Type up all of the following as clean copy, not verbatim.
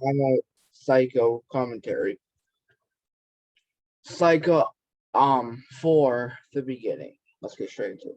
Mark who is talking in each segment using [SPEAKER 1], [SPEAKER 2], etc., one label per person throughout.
[SPEAKER 1] final Psycho commentary. Psycho, for the beginning. Let's get straight into it.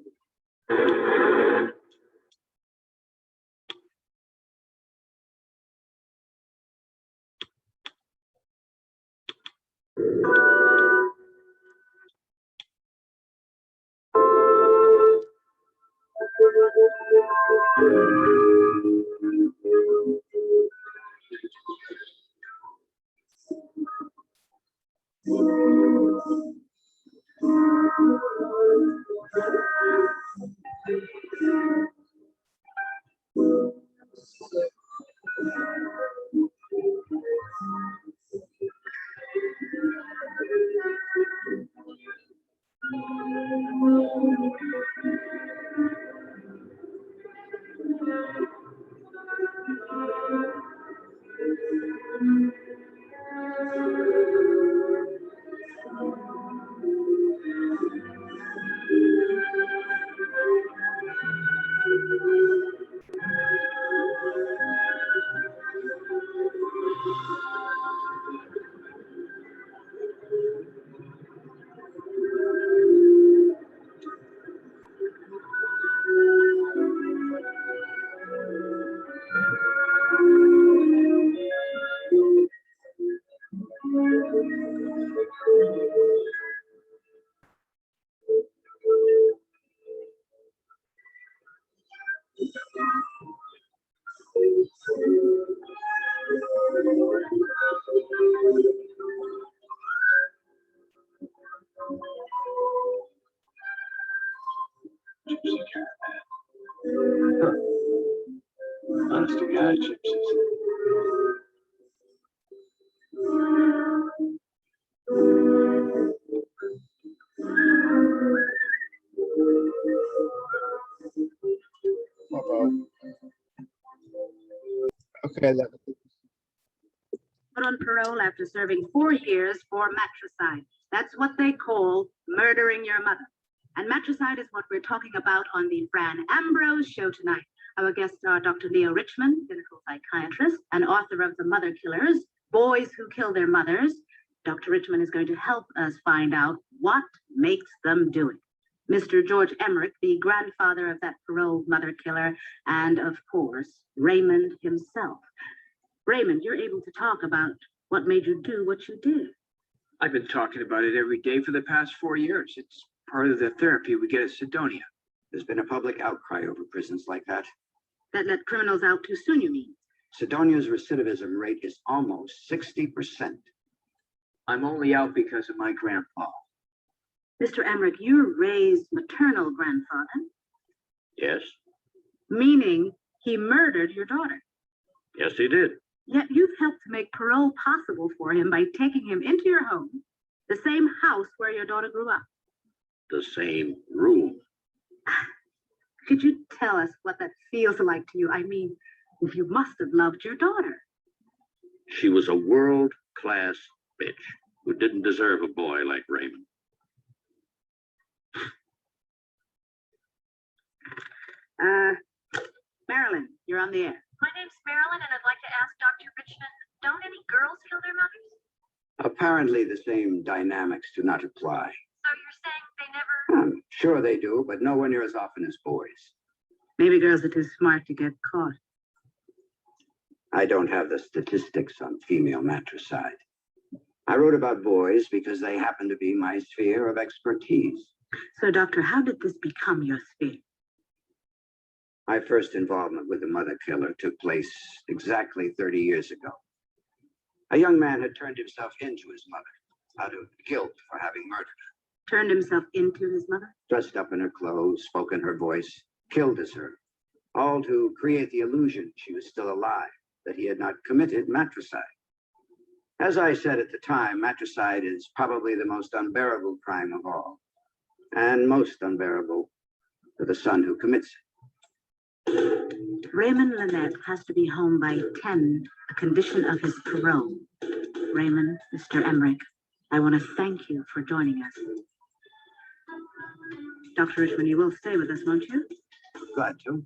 [SPEAKER 2] Honest to God, gypsies.
[SPEAKER 1] Okay, that.
[SPEAKER 3] Put on parole after serving 4 years for matricide. That's what they call murdering your mother. And matricide is what we're talking about on the Fran Ambrose show tonight. Our guests are Dr. Leo Richmond, clinical psychiatrist and author of The Mother Killers, Boys Who Kill Their Mothers. Dr. Richmond is going to help us find out what makes them do it. Mr. George Emmerich, the grandfather of that paroled mother killer, and of course, Raymond himself. Raymond, you're able to talk about what made you do what you did.
[SPEAKER 2] I've been talking about it every day for the past 4 years. It's part of the therapy we get at Sidonia.
[SPEAKER 4] There's been a public outcry over prisons like that.
[SPEAKER 3] That let criminals out too soon, you mean?
[SPEAKER 4] Sidonia's recidivism rate is almost 60%.
[SPEAKER 2] I'm only out because of my grandpa.
[SPEAKER 3] Mr. Emmerich, you're Ray's maternal grandfather,
[SPEAKER 5] Yes,
[SPEAKER 3] meaning he murdered your daughter.
[SPEAKER 5] yes, he did.
[SPEAKER 3] Yet you've helped to make parole possible for him by taking him into your home, the same house where your daughter grew up.
[SPEAKER 5] The same room.
[SPEAKER 3] Could you tell us what that feels like to you? I mean, you must have loved your daughter.
[SPEAKER 5] She was a world-class bitch who didn't deserve a boy like Raymond.
[SPEAKER 3] Marilyn, you're on the air.
[SPEAKER 6] My name's Marilyn, and I'd like to ask Dr. Richmond, don't any girls kill their mothers?
[SPEAKER 4] Apparently, the same dynamics do not apply.
[SPEAKER 6] So you're saying they never...
[SPEAKER 4] Sure they do, but nowhere near as often as boys.
[SPEAKER 3] Maybe girls are too smart to get caught.
[SPEAKER 4] I don't have the statistics on female matricide. I wrote about boys because they happen to be my sphere of expertise.
[SPEAKER 3] So, Doctor, how did this become your sphere?
[SPEAKER 4] My first involvement with the mother killer took place exactly 30 years ago. A young man had turned himself into his mother, out of guilt for having murdered her.
[SPEAKER 3] Turned himself into his mother?
[SPEAKER 4] Dressed up in her clothes, spoke in her voice, killed as her, all to create the illusion she was still alive, that he had not committed matricide. As I said at the time, matricide is probably the most unbearable crime of all, and most unbearable for the son who commits it.
[SPEAKER 3] Raymond Lynette has to be home by 10, a condition of his parole. Raymond, Mr. Emmerich, I want to thank you for joining us. Dr. Richmond, you will stay with us, won't you?
[SPEAKER 4] Glad to.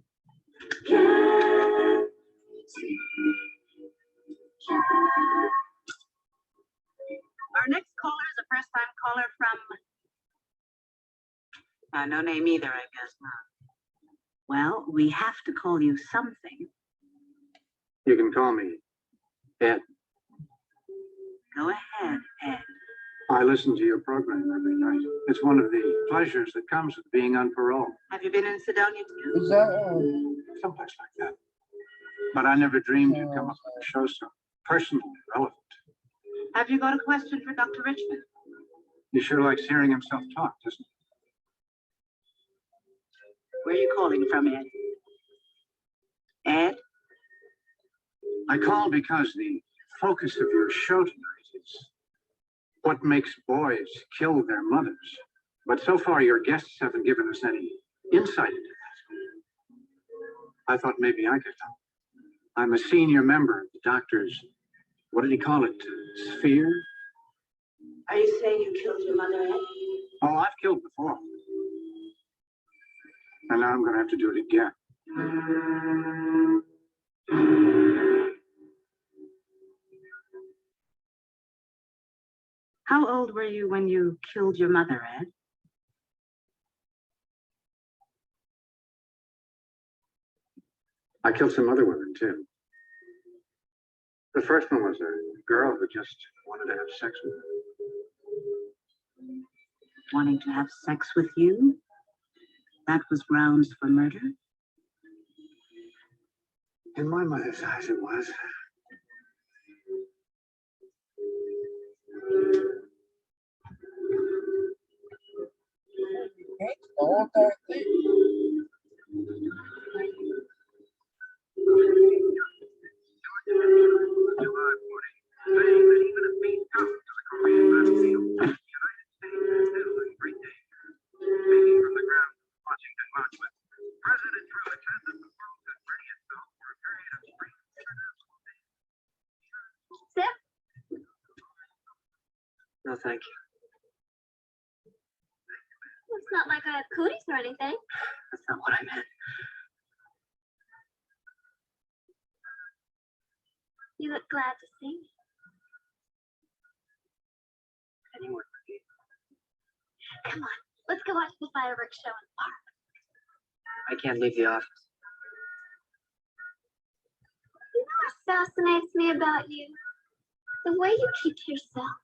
[SPEAKER 3] Our next caller is a first-time caller from. No name either, I guess not. Well, we have to call you something.
[SPEAKER 2] You can call me Ed.
[SPEAKER 3] Go ahead, Ed.
[SPEAKER 2] I listen to your program every night. It's one of the pleasures that comes with being on parole.
[SPEAKER 3] Have you been in Sedonia too?
[SPEAKER 1] Is that
[SPEAKER 2] Someplace like that. But I never dreamed you'd come up with a show so personal and relevant.
[SPEAKER 3] Have you got a question for Dr. Richmond?
[SPEAKER 2] He sure likes hearing himself talk, doesn't he?
[SPEAKER 3] Where are you calling from, Ed? Ed?
[SPEAKER 2] I called because the focus of your show tonight is what makes boys kill their mothers. But so far, your guests haven't given us any insight into that. I thought maybe I could help. I'm a senior member of the doctor's, what did he call it, sphere?
[SPEAKER 3] Are you saying you killed your mother, Ed?
[SPEAKER 2] Oh, I've killed before. And now I'm going to have to do it again.
[SPEAKER 3] How old were you when you killed your mother, Ed?
[SPEAKER 2] I killed some other women too. The first one was a girl who just wanted to have sex with me.
[SPEAKER 3] Wanting to have sex with you? That was grounds for murder?
[SPEAKER 2] In my mother's eyes, it was.
[SPEAKER 1] all that thing?
[SPEAKER 2] No, thank you.
[SPEAKER 6] It's not like I have cooties or anything.
[SPEAKER 2] That's not what I meant.
[SPEAKER 6] You look glad to see me.
[SPEAKER 2] Anyone.
[SPEAKER 6] Come on, let's go watch the fireworks show in the park.
[SPEAKER 2] I can't leave the office.
[SPEAKER 6] You know what fascinates me about you? The way you keep to yourself.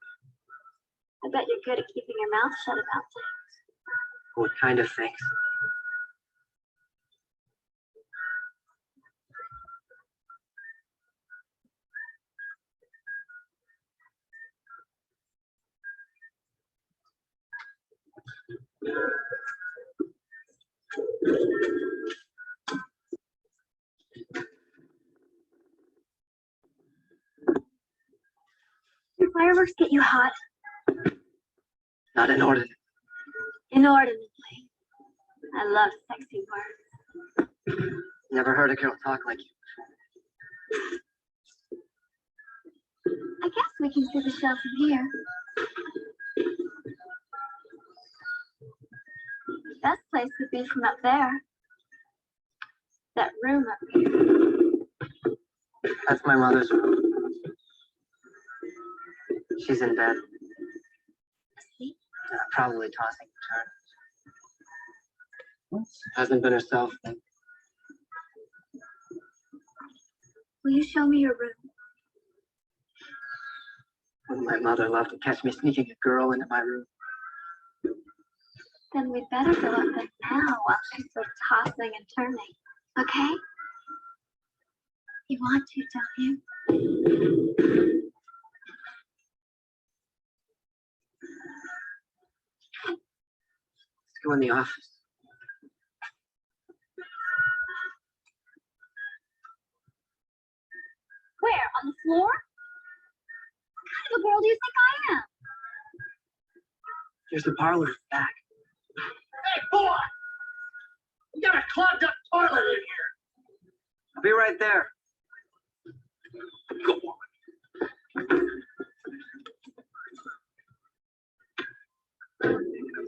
[SPEAKER 6] I bet you're good at keeping your mouth shut about things.
[SPEAKER 2] What kind of things?
[SPEAKER 6] Do fireworks get you hot?
[SPEAKER 2] Not inordinate.
[SPEAKER 6] Inordinately. I love sexy words.
[SPEAKER 2] Never heard a girl talk like you.
[SPEAKER 6] I guess we can see the show from here. The best place would be from up there. That room up here.
[SPEAKER 2] That's my mother's room. She's in bed,
[SPEAKER 6] Asleep?
[SPEAKER 2] probably tossing and turning. Hasn't been herself.
[SPEAKER 6] Will you show me your room?
[SPEAKER 2] My mother loved to catch me sneaking a girl into my room.
[SPEAKER 6] Then we'd better go up there now while she's still tossing and turning. Okay? You want to, don't you?
[SPEAKER 2] Let's go in the office.
[SPEAKER 6] Where? On the floor? What kind of a girl do you think I am?
[SPEAKER 2] There's the parlor back.
[SPEAKER 7] Hey, boy! You got a clogged up toilet in here.
[SPEAKER 2] I'll be right there.
[SPEAKER 7] Go on.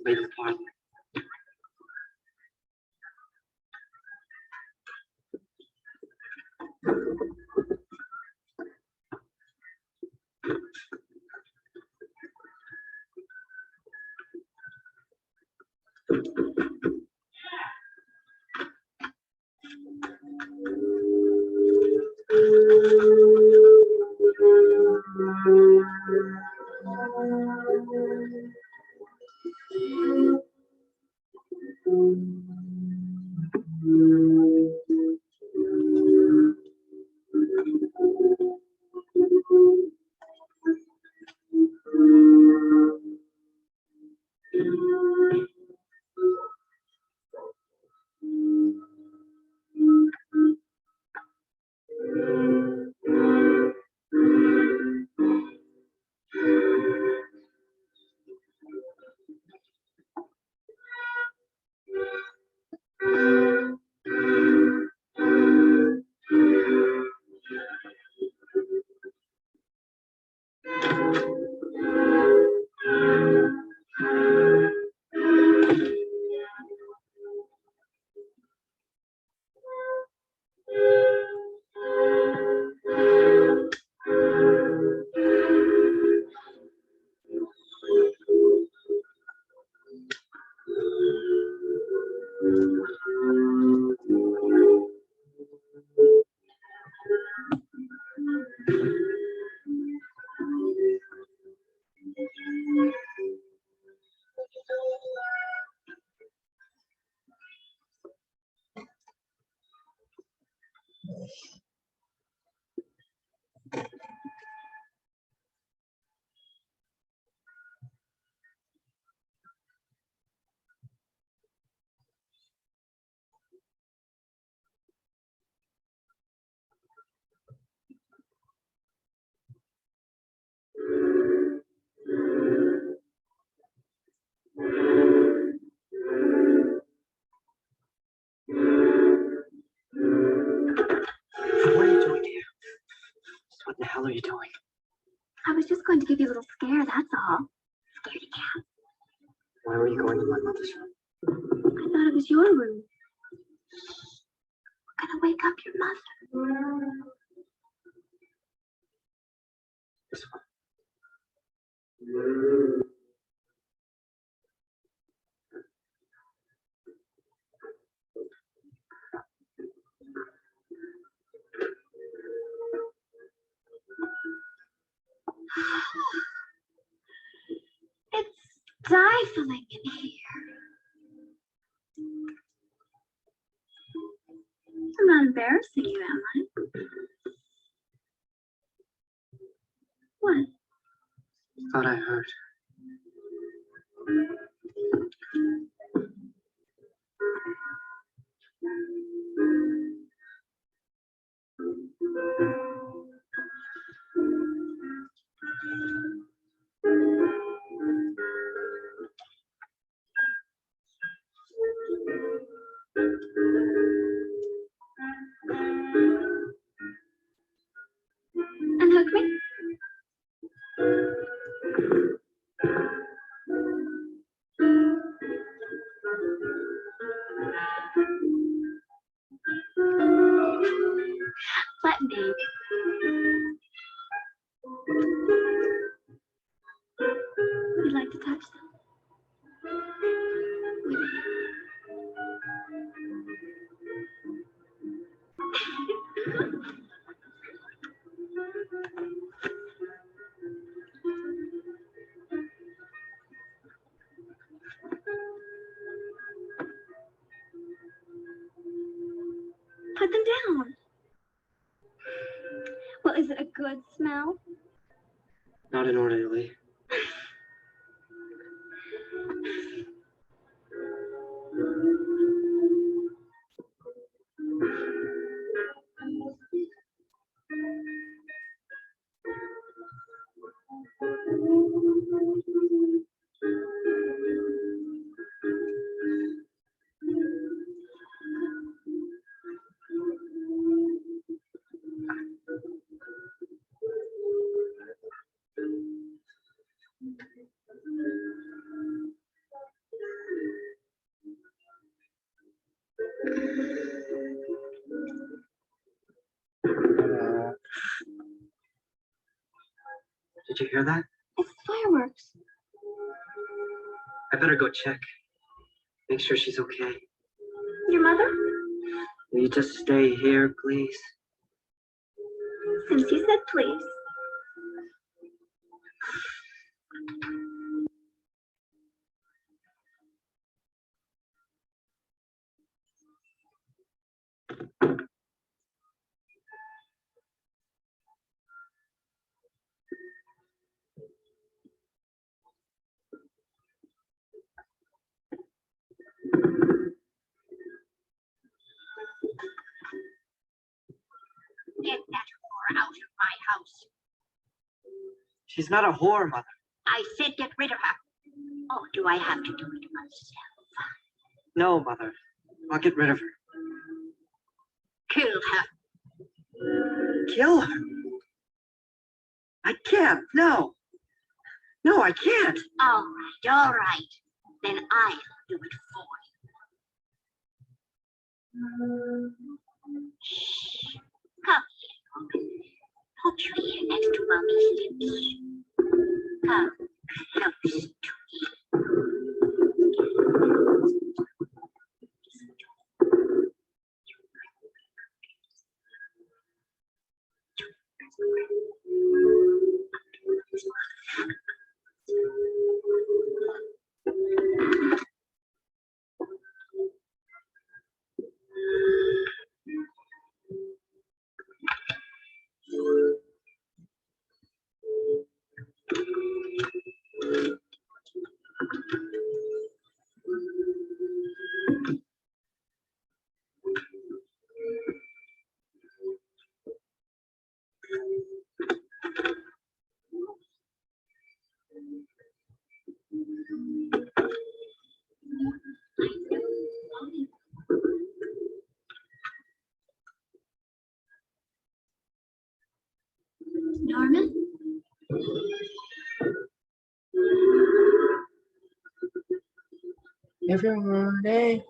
[SPEAKER 2] Leave the parlor.
[SPEAKER 8] What are you doing here? What the hell are you doing?
[SPEAKER 6] I was just going to give you a little scare, that's all. Scaredy cat.
[SPEAKER 8] Why were you going to my mother's room?
[SPEAKER 6] I thought it was your room. We're gonna wake up your mother.
[SPEAKER 8] This one.
[SPEAKER 6] It's stifling in here. I'm not embarrassing you, am I? What?
[SPEAKER 8] Thought I heard.
[SPEAKER 6] Unhook me? Let me. You'd like to touch them? With me. Put them down. Well, is it a good smell?
[SPEAKER 8] Not inordinately. Did you hear that?
[SPEAKER 6] It's fireworks.
[SPEAKER 8] I better go check. Make sure she's okay.
[SPEAKER 6] Your mother?
[SPEAKER 8] Will you just stay here, please?
[SPEAKER 6] Since you said please.
[SPEAKER 3] Get that whore out of my house.
[SPEAKER 8] She's not a whore, Mother.
[SPEAKER 3] I said get rid of her. Or do I have to do it myself?
[SPEAKER 8] No, Mother. I'll get rid of her.
[SPEAKER 3] Kill her.
[SPEAKER 8] Kill her? I can't. No. No, I can't.
[SPEAKER 3] All right. Then I'll do it for you. Shh. Come here. Put your ear next to Mommy's lips. Come close to me.
[SPEAKER 6] Norman?
[SPEAKER 1] Every day.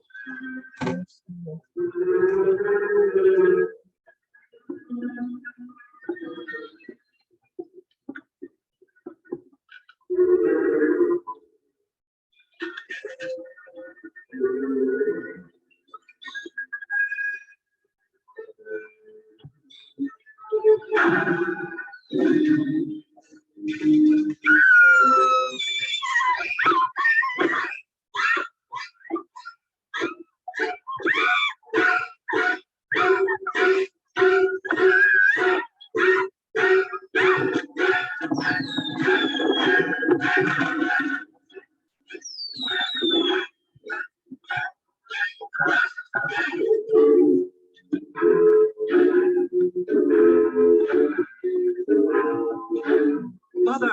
[SPEAKER 8] Mother.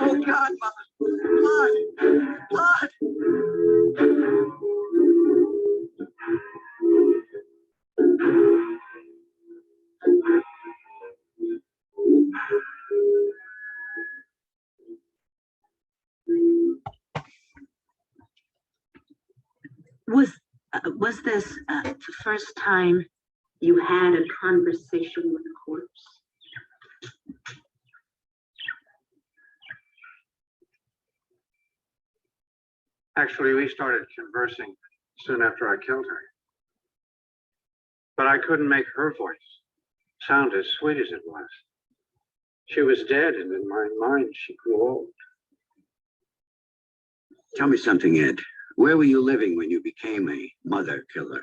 [SPEAKER 8] Oh God, Mother. Blood. Blood.
[SPEAKER 3] Was this the first time you had a conversation with a corpse?
[SPEAKER 2] Actually, we started conversing soon after I killed her. But I couldn't make her voice sound as sweet as it was. She was dead, and in my mind, she grew old.
[SPEAKER 4] Tell me something, Ed. Where were you living when you became a mother killer?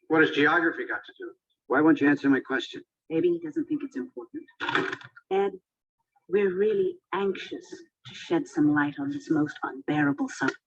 [SPEAKER 2] What has geography got to do?
[SPEAKER 4] Why won't you answer my question?
[SPEAKER 3] Maybe he doesn't think it's important. Ed, we're really anxious to shed some light on this most unbearable subject.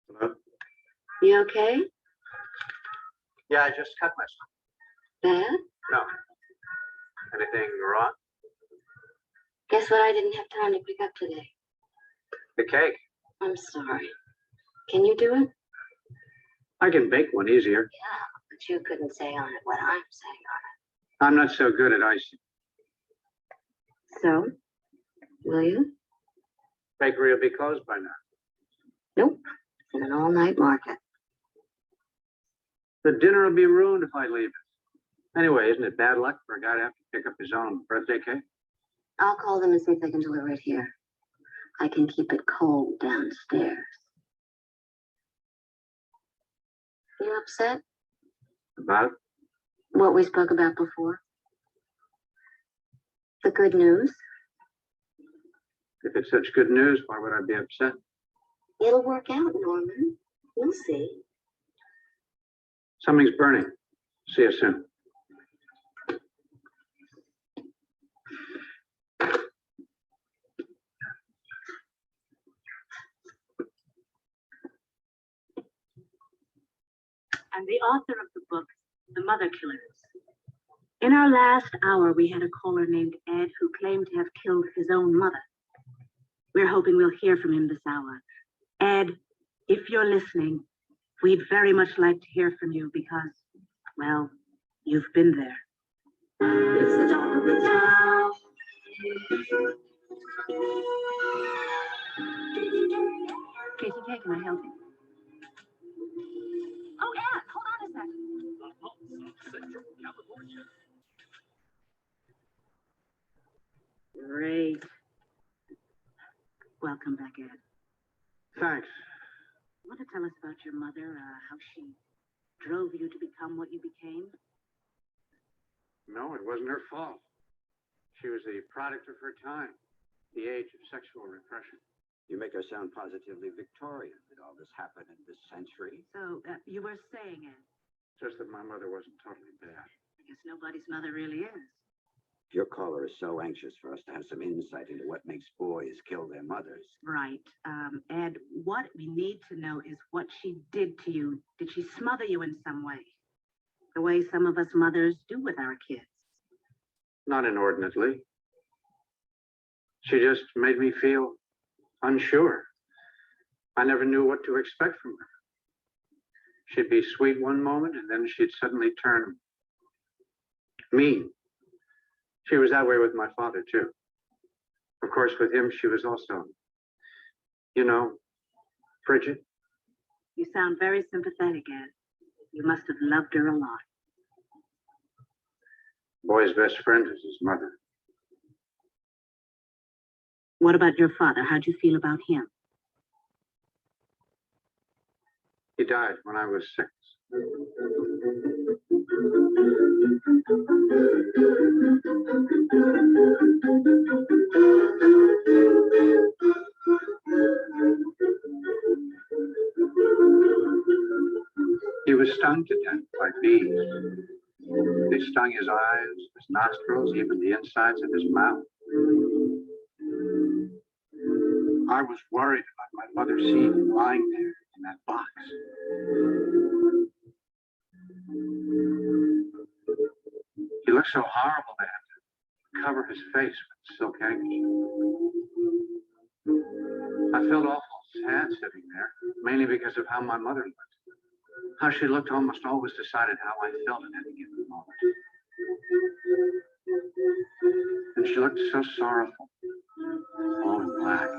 [SPEAKER 2] Hello?
[SPEAKER 6] You okay?
[SPEAKER 2] Yeah, I just cut myself.
[SPEAKER 6] Bad?
[SPEAKER 2] No. Anything wrong?
[SPEAKER 6] Guess what I didn't have time to pick up today?
[SPEAKER 2] The cake.
[SPEAKER 6] I'm sorry. Can you do it?
[SPEAKER 2] I can bake one easier.
[SPEAKER 6] Yeah, but you couldn't say on it what I'm saying
[SPEAKER 2] I'm not so good at icing.
[SPEAKER 6] on it. So, will you?
[SPEAKER 2] Bakery will be closed by now.
[SPEAKER 6] Nope. It's in an all-night market.
[SPEAKER 2] The dinner will be ruined if I leave it. Anyway, isn't it bad luck for a guy to have to pick up his own birthday cake?
[SPEAKER 6] I'll call them and see if they can deliver it here. I can keep it cold downstairs. You upset?
[SPEAKER 2] About it?
[SPEAKER 6] What we spoke about before? The good news?
[SPEAKER 2] If it's such good news, why would I be upset?
[SPEAKER 6] It'll work out, Norman. You'll see.
[SPEAKER 2] Something's burning. See you soon.
[SPEAKER 3] And the author of the book, The Mother Killers. In our last hour, we had a caller named Ed who claimed to have killed his own mother. We're hoping we'll hear from him this hour. Ed, if you're listening, We'd very much like to hear from you because, well, you've been there.
[SPEAKER 6] It's the talk of the town.
[SPEAKER 3] KTK, can I help you? Oh, Ed, hold on a second. Great. Welcome back, Ed.
[SPEAKER 2] Thanks.
[SPEAKER 3] Want to tell us about your mother, how she drove you to become what you became?
[SPEAKER 2] No, it wasn't her fault. She was the product of her time, the age of sexual repression.
[SPEAKER 4] You make her sound positively Victorian. Did all this happen in this century?
[SPEAKER 3] So, you were saying, Ed,
[SPEAKER 2] Just that my mother wasn't totally bad.
[SPEAKER 3] I guess nobody's mother really is.
[SPEAKER 4] Your caller is so anxious for us to have some insight into what makes boys kill their mothers.
[SPEAKER 3] Right. Ed, what we need to know is what she did to you. Did she smother you in some way? The way some of us mothers do with our kids.
[SPEAKER 2] Not inordinately. She just made me feel unsure. I never knew what to expect from her. She'd be sweet one moment, and then she'd suddenly turn mean. She was that way with my father, too. Of course, with him, she was also, frigid.
[SPEAKER 3] You sound very sympathetic, Ed. You must have loved her a lot.
[SPEAKER 2] Boy's best friend is his mother.
[SPEAKER 3] What about your father? How'd you feel about him?
[SPEAKER 2] He died when I was 6. He was stung to death by bees. They stung his eyes, his nostrils, even the insides of his mouth. I was worried about my mother seeing him lying there in that box. He looked so horrible they had to cover his face with silk handkerchief. I felt awful sad sitting there, mainly because of how my mother looked. How she looked almost always decided how I felt at any given moment. And she looked so sorrowful, all in black.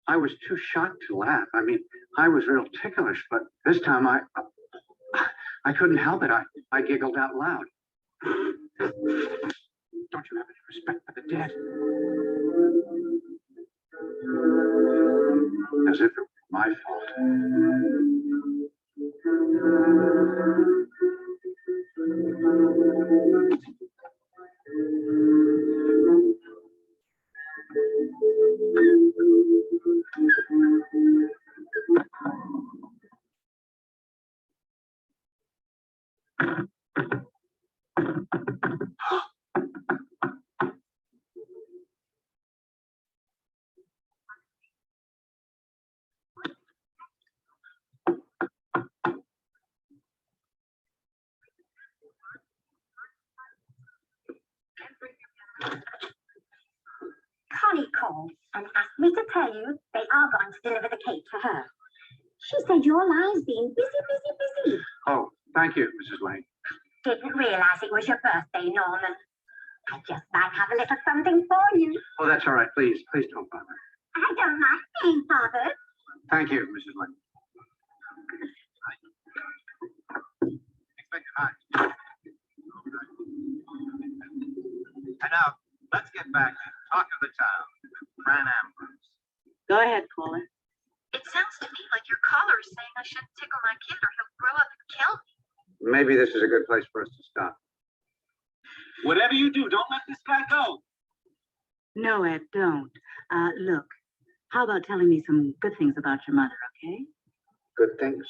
[SPEAKER 2] I was too shocked to laugh. I mean, I was real ticklish, but this time I couldn't help it. I giggled out loud. Don't you have any respect for the dead? As if it were my fault.
[SPEAKER 9] Connie called and asked me to tell you they are going to deliver the cake to her. She said your line's been busy.
[SPEAKER 2] Oh, thank you, Mrs. Lane.
[SPEAKER 9] Didn't realize it was your birthday, Norman. I just might have a little something for you.
[SPEAKER 2] Oh, that's all right. Please don't bother.
[SPEAKER 9] I don't mind being bothered.
[SPEAKER 2] Thank you, Mrs. Lane. Expect it.
[SPEAKER 10] And now, let's get back to the talk of the town, Fran Ambrose.
[SPEAKER 3] Go ahead, caller.
[SPEAKER 11] It sounds to me like your caller is saying I shouldn't tickle my kid or he'll grow up and kill me.
[SPEAKER 2] Maybe this is a good place for us to stop.
[SPEAKER 10] Whatever you do, don't let this guy go.
[SPEAKER 3] No, Ed, don't. Look, how about telling me some good things about your mother, okay?
[SPEAKER 2] Good things.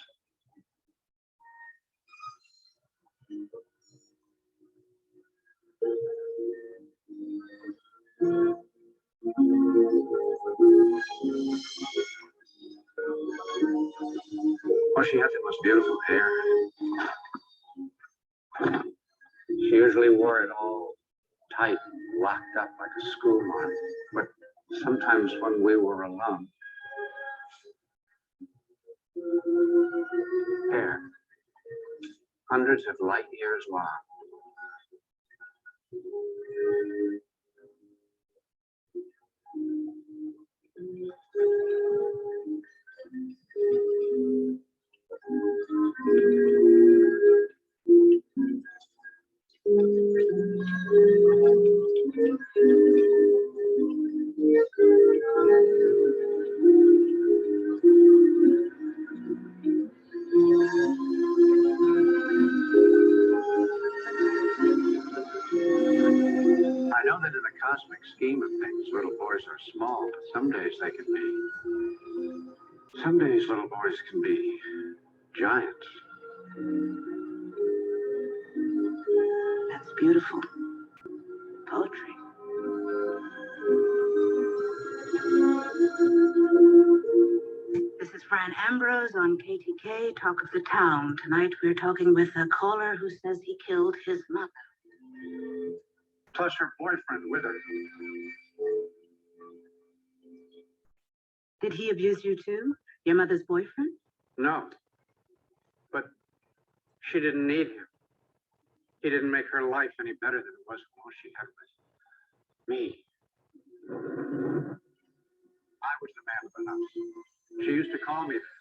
[SPEAKER 2] Well, she had the most beautiful hair. She usually wore it all tight and locked up like a school marm. But sometimes when we were alone. There, hundreds of light years long. I know that in the cosmic scheme of things, little boys are small, but some days they can be. Some days little boys can be giants.
[SPEAKER 3] That's beautiful. Poetry. This is Fran Ambrose on KTK, Talk of the Town. Tonight we're talking with a caller who says he killed his mother.
[SPEAKER 2] Plus her boyfriend with her.
[SPEAKER 3] Did he abuse you too? Your mother's boyfriend?
[SPEAKER 2] No. But she didn't need him. He didn't make her life any better than it was when all she had was me. I was the man of the house. She used to call me that.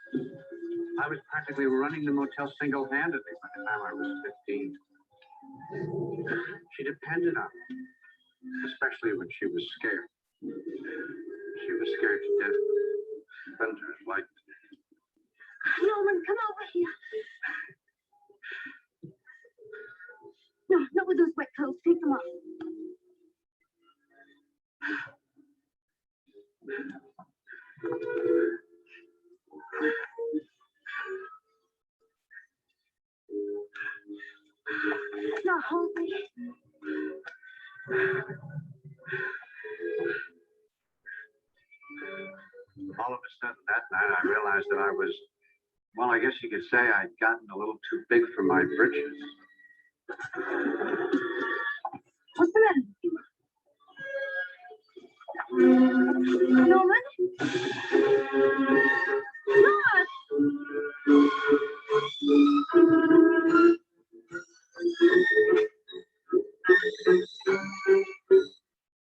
[SPEAKER 2] I was practically running the motel single-handedly by the time I was 15. She depended on me, especially when she was scared. She was scared to death. Spencer's like,
[SPEAKER 9] Norman, come over here. No, not with those wet clothes. Take them off. Now hold me.
[SPEAKER 2] all of a sudden that night, I realized that I was, well, I guess you could say I'd gotten a little too big for my britches.
[SPEAKER 9] What's the matter with you? Norman? Norman!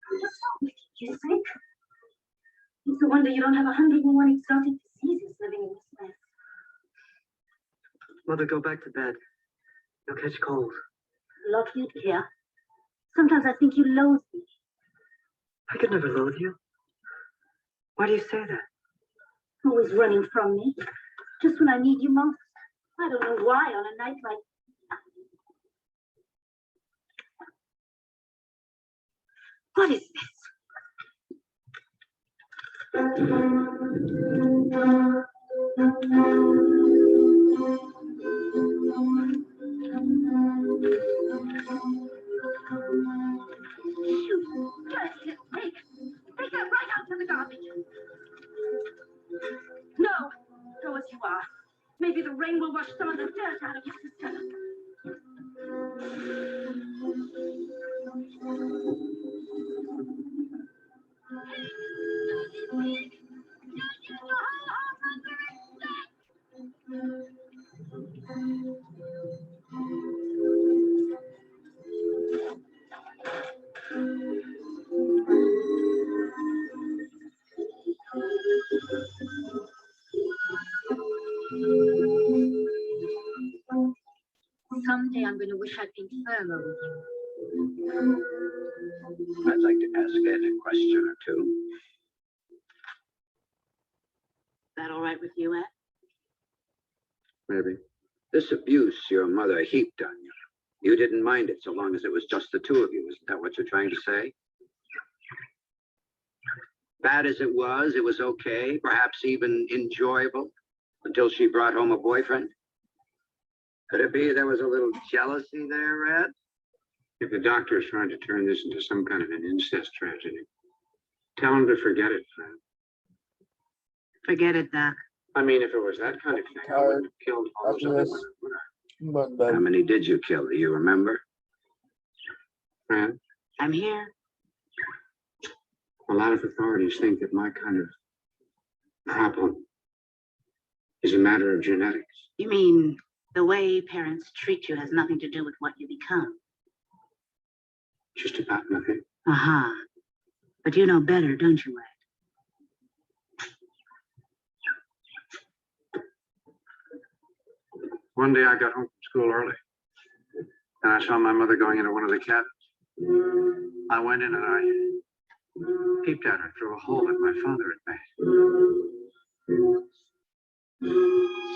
[SPEAKER 9] What's wrong with you? You sick? It's a wonder you don't have 101 exotic diseases living in this mess.
[SPEAKER 8] Mother, go back to bed. You'll catch cold.
[SPEAKER 9] Love you, dear. Sometimes I think you loathe me.
[SPEAKER 8] I could never loathe you. Why do you say that?
[SPEAKER 9] Always running from me. Just when I need you most. I don't know why on a night like What is this? You dirty little pig! Take that right out to the garbage! No! Go as you are. Maybe the rain will wash some of the dirt out of your sister. Someday I'm going to wish I'd been firmer with you.
[SPEAKER 4] I'd like to ask Ed a question or two.
[SPEAKER 3] That all right with you, Ed?
[SPEAKER 4] Maybe. This abuse your mother heaped on you, you didn't mind it so long as it was just the two of you. Isn't that what you're trying to say? Bad as it was okay, perhaps even enjoyable, until she brought home a boyfriend? Could it be there was a little jealousy there, Ed?
[SPEAKER 2] If the doctor is trying to turn this into some kind of an incest tragedy, tell him to forget it, friend.
[SPEAKER 3] Forget it, Doc.
[SPEAKER 2] I mean, if it was that kind of thing, I wouldn't have killed all those other women, would I?
[SPEAKER 4] How many did you kill? Do you remember?
[SPEAKER 2] Friend,
[SPEAKER 3] I'm here.
[SPEAKER 2] A lot of authorities think that my kind of problem is a matter of genetics.
[SPEAKER 3] You mean the way parents treat you has nothing to do with what you become?
[SPEAKER 2] Just about nothing.
[SPEAKER 3] Uh-huh. But you know better, don't you, Ed?
[SPEAKER 2] One day I got home from school early, and I saw my mother going into one of the cabins. I went in and I peeped at her through a hole that my father had made.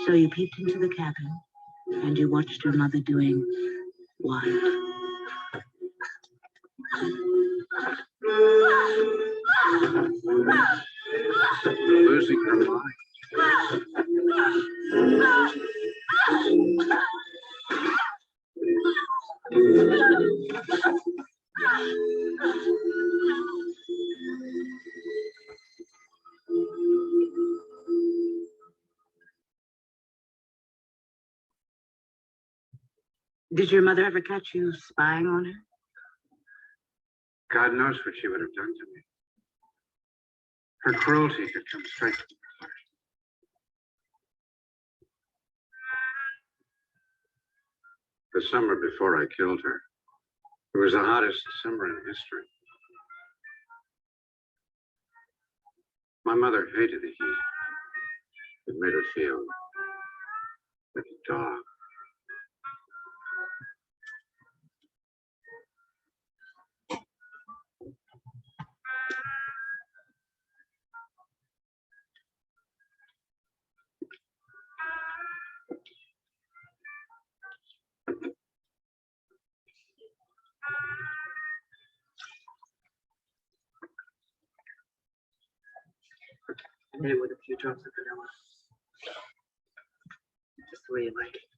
[SPEAKER 3] So you peeped into the cabin and you watched your mother doing what?
[SPEAKER 2] Losing her mind.
[SPEAKER 3] Did your mother ever catch you spying on her?
[SPEAKER 2] God knows what she would have done to me. Her cruelty could come straight from the heart. The summer before I killed her, it was the hottest summer in history. My mother hated the heat. It made her feel like a dog.
[SPEAKER 8] Maybe with a few drops of vanilla. Just the way you like it.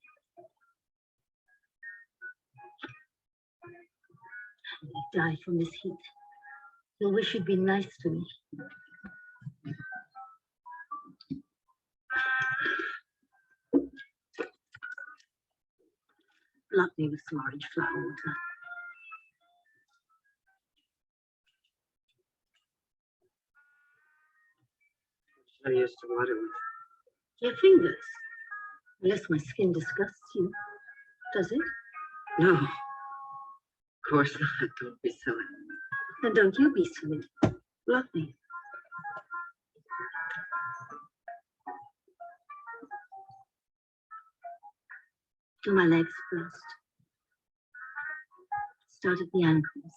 [SPEAKER 9] I die from this heat. You'll wish you'd been nice to me. Flood me with some orange flower water.
[SPEAKER 8] I used to water with.
[SPEAKER 9] Your fingers. Unless my skin disgusts you. Does it?
[SPEAKER 8] No. Of course not. Don't be silly.
[SPEAKER 9] Then don't you be silly. Love me. Do my legs first. Start at the ankles.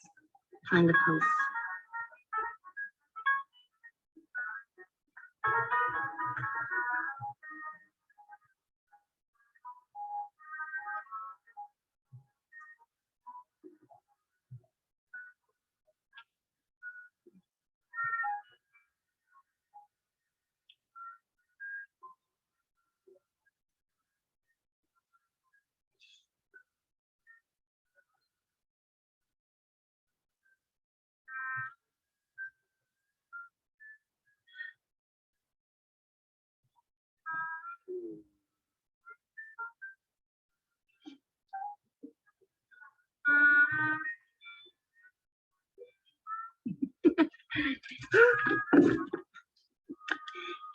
[SPEAKER 9] Find the pulse.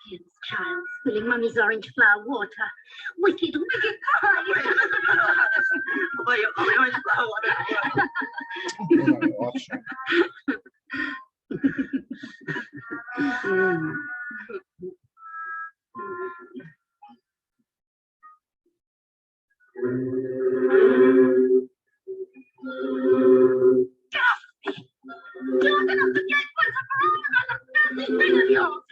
[SPEAKER 9] Here's child spilling mummy's orange flower water. Wicked, wicked pie.
[SPEAKER 8] Orange flower water.
[SPEAKER 9] You're gonna forget once and for all about that filthy thing of yours.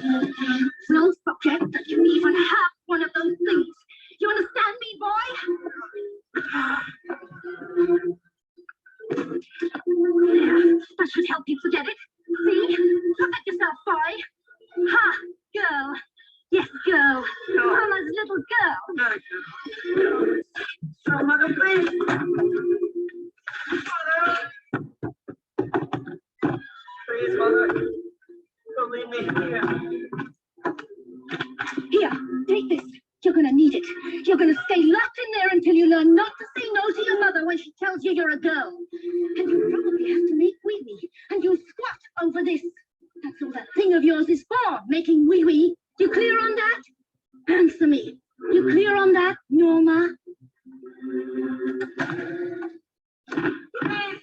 [SPEAKER 9] It's no subject that you even have one of those things. You understand me, boy? There, that should help you forget it. See? Forget yourself, boy. Ha, girl. Yes, girl. Mama's little girl.
[SPEAKER 8] So, Mother, please. Please, Mother. Don't leave me here.
[SPEAKER 9] Here, take this. You're gonna need it. You're gonna stay locked in there until you learn not to say no to your mother when she tells you you're a girl. And you making wee-wee. You clear on that? Answer me. You clear on that, Norma?
[SPEAKER 7] Please,